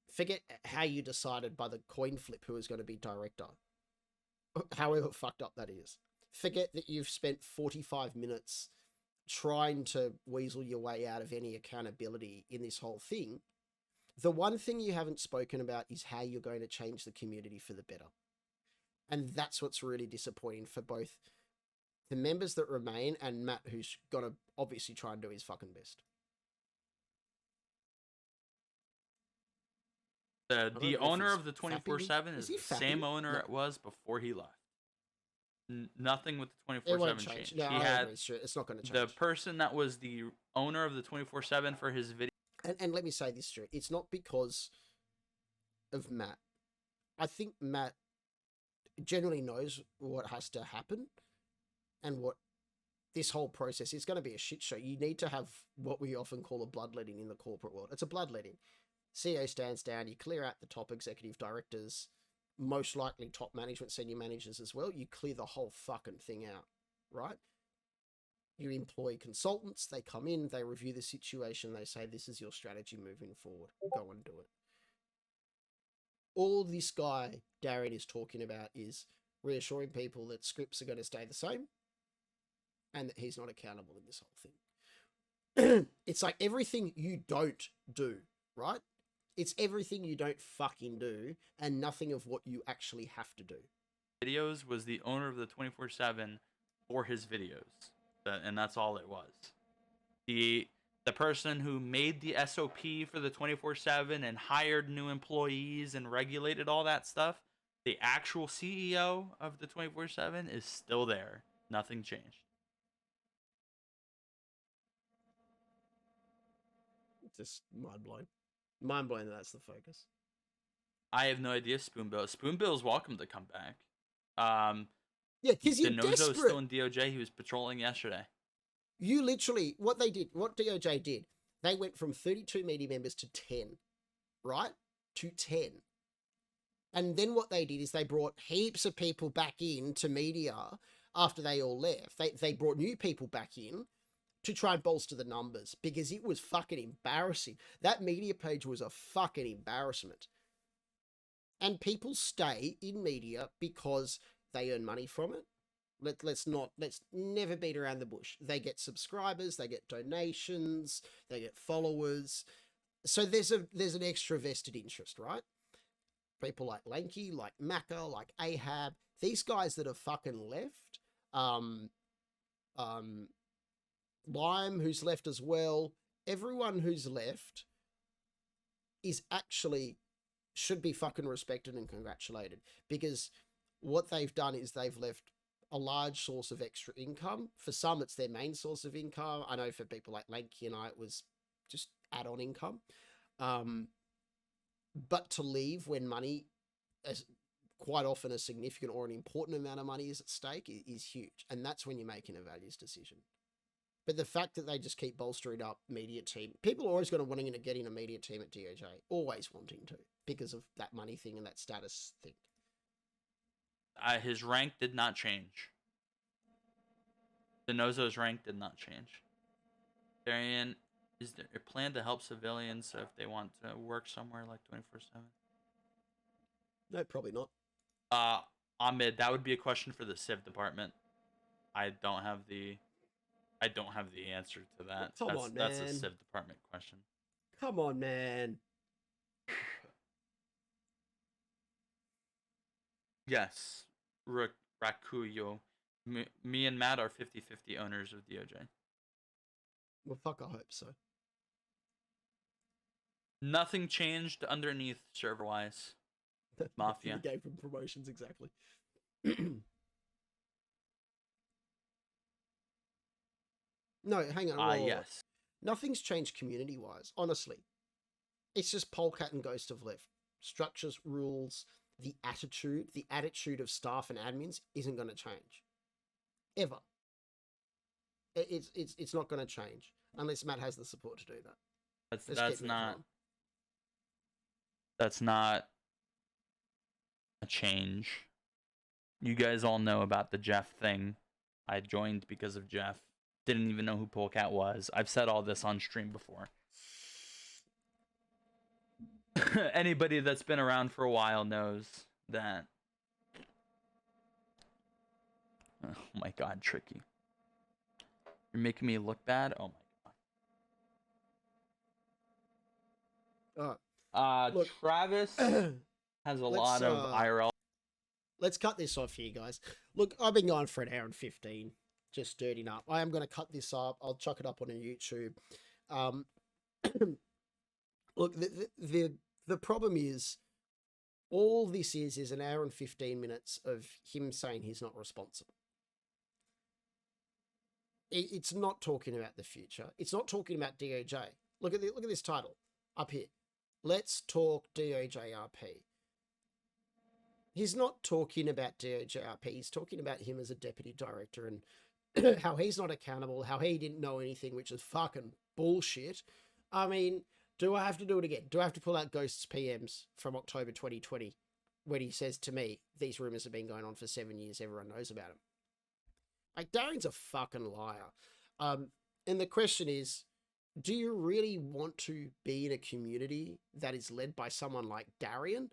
Forget how you decided by the coin flip who was going to be director. However fucked up that is. Forget that you've spent 45 minutes trying to weasel your way out of any accountability in this whole thing. The one thing you haven't spoken about is how you're going to change the community for the better. And that's what's really disappointing for both the members that remain and Matt, who's got to obviously try and do his fucking best. The owner of the 24/7 is the same owner it was before he left. Nothing with the 24/7 changed. No, he had it's not going to change. The person that was the owner of the 24/7 for his video. And let me say this, Stuart. It's not because of Matt. I think Matt generally knows what has to happen and what this whole process is going to be a shit show. You need to have what we often call a bloodletting in the corporate world. It's a bloodletting. CEO stands down. You clear out the top executive directors, most likely top management, senior managers as well. You clear the whole fucking thing out, right? You employ consultants. They come in, they review the situation. They say, this is your strategy moving forward. Go and do it. All this guy, Darien, is talking about is reassuring people that scripts are going to stay the same and that he's not accountable in this whole thing. It's like everything you don't do, right? It's everything you don't fucking do and nothing of what you actually have to do. Videos was the owner of the 24/7 for his videos. And that's all it was. The person who made the SOP for the 24/7 and hired new employees and regulated all that stuff, the actual CEO of the 24/7 is still there. Nothing changed. Just mind-blowing. Mind-blowing that that's the focus. I have no idea, Spoonbill. Spoonbill's welcome to come back. Yeah, because you're desperate. Denozo's still in DOJ. He was patrolling yesterday. You literally, what DOJ did, they went from 32 media members to 10, right? To 10. And then what they did is they brought heaps of people back in to media after they all left. They brought new people back in to try and bolster the numbers because it was fucking embarrassing. That media page was a fucking embarrassment. And people stay in media because they earn money from it. Let's never beat around the bush. They get subscribers, they get donations, they get followers. So there's an extra vested interest, right? People like Lanky, like Macca, like Ahab, these guys that have fucking left, Lime, who's left as well, everyone who's left is actually should be fucking respected and congratulated, because what they've done is they've left a large source of extra income. For some, it's their main source of income. I know for people like Lanky and I, it was just add-on income. But to leave when money as quite often a significant or an important amount of money is at stake is huge. And that's when you're making a values decision. But the fact that they just keep bolstering up media team, people are always going to wanting to get in a media team at DOJ, always wanting to, because of that money thing and that status thing. His rank did not change. Denozo's rank did not change. Darien, is there a plan to help civilians if they want to work somewhere like 24/7? No, probably not. Ahmed, that would be a question for the Civ department. I don't have the answer to that. Come on, That's a man. Civ department question. Come on, man. Yes, Rakuyo. Me and Matt are 50-50 owners of DOJ. Well, fuck, I hope so. Nothing changed underneath server-wise. Mafia. Gave them promotions, exactly. No, hang on. Whoa. Yes. Nothing's changed community-wise, honestly. It's just Polecat and Ghost of Left. Structures, rules, the attitude of staff and admins isn't going to change. Ever. It's not going to change unless Matt has the support to do that. That's not a change. You guys all know about the Jeff thing. I joined because of Jeff. Didn't even know who Polecat was. I've said all this on stream before. Anybody that's been around for a while knows that. Oh my god, Tricky. You're making me look bad? Oh my god. Look, Travis has a lot of IRL. Let's cut this off here, guys. Look, I've been going for an hour and 15, just dirtying up. I am going to cut this up. I'll chuck it up on YouTube. Look, the problem is, all this is an hour and 15 minutes of him saying he's not responsible. It's not talking about the future. It's not talking about DOJ. Look at this title up here. Let's talk DOJRP. He's not talking about DOJRP. He's talking about him as a deputy director and how he's not accountable, how he didn't know anything, which is fucking bullshit. I mean, do I have to do it again? Do I have to pull out Ghost's PMs from October 2020 when he says to me, these rumors have been going on for 7 years, everyone knows about them? Like, Darien's a fucking liar. And the question is, do you really want to be in a community that is led by someone like Darien?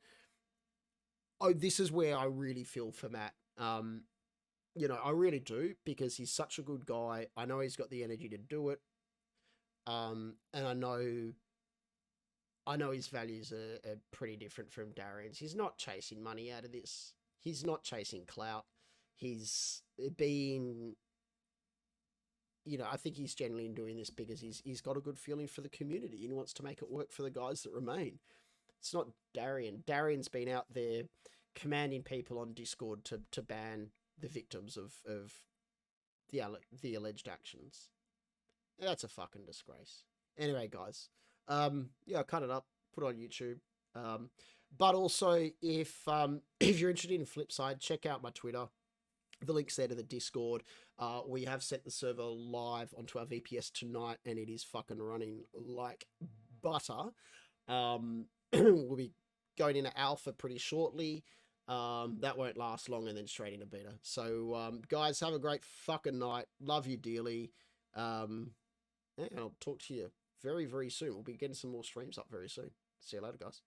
Oh, this is where I really feel for Matt. You know, I really do, because he's such a good guy. I know he's got the energy to do it. And I know his values are pretty different from Darien's. He's not chasing money out of this. He's not chasing clout. He's being, you know, I think he's generally doing this because he's got a good feeling for the community and he wants to make it work for the guys that remain. It's not Darien. Darien's been out there commanding people on Discord to ban the victims of the alleged actions. That's a fucking disgrace. Anyway, guys, yeah, I cut it up, put it on YouTube. But also, if you're interested in Flipside, check out my Twitter. The link's there to the Discord. We have set the server live onto our VPS tonight, and it is fucking running like butter. We'll be going into alpha pretty shortly. That won't last long, and then straight into beta. So, guys, have a great fucking night. Love you dearly. And I'll talk to you very, very soon. We'll be getting some more streams up very soon. See you later, guys.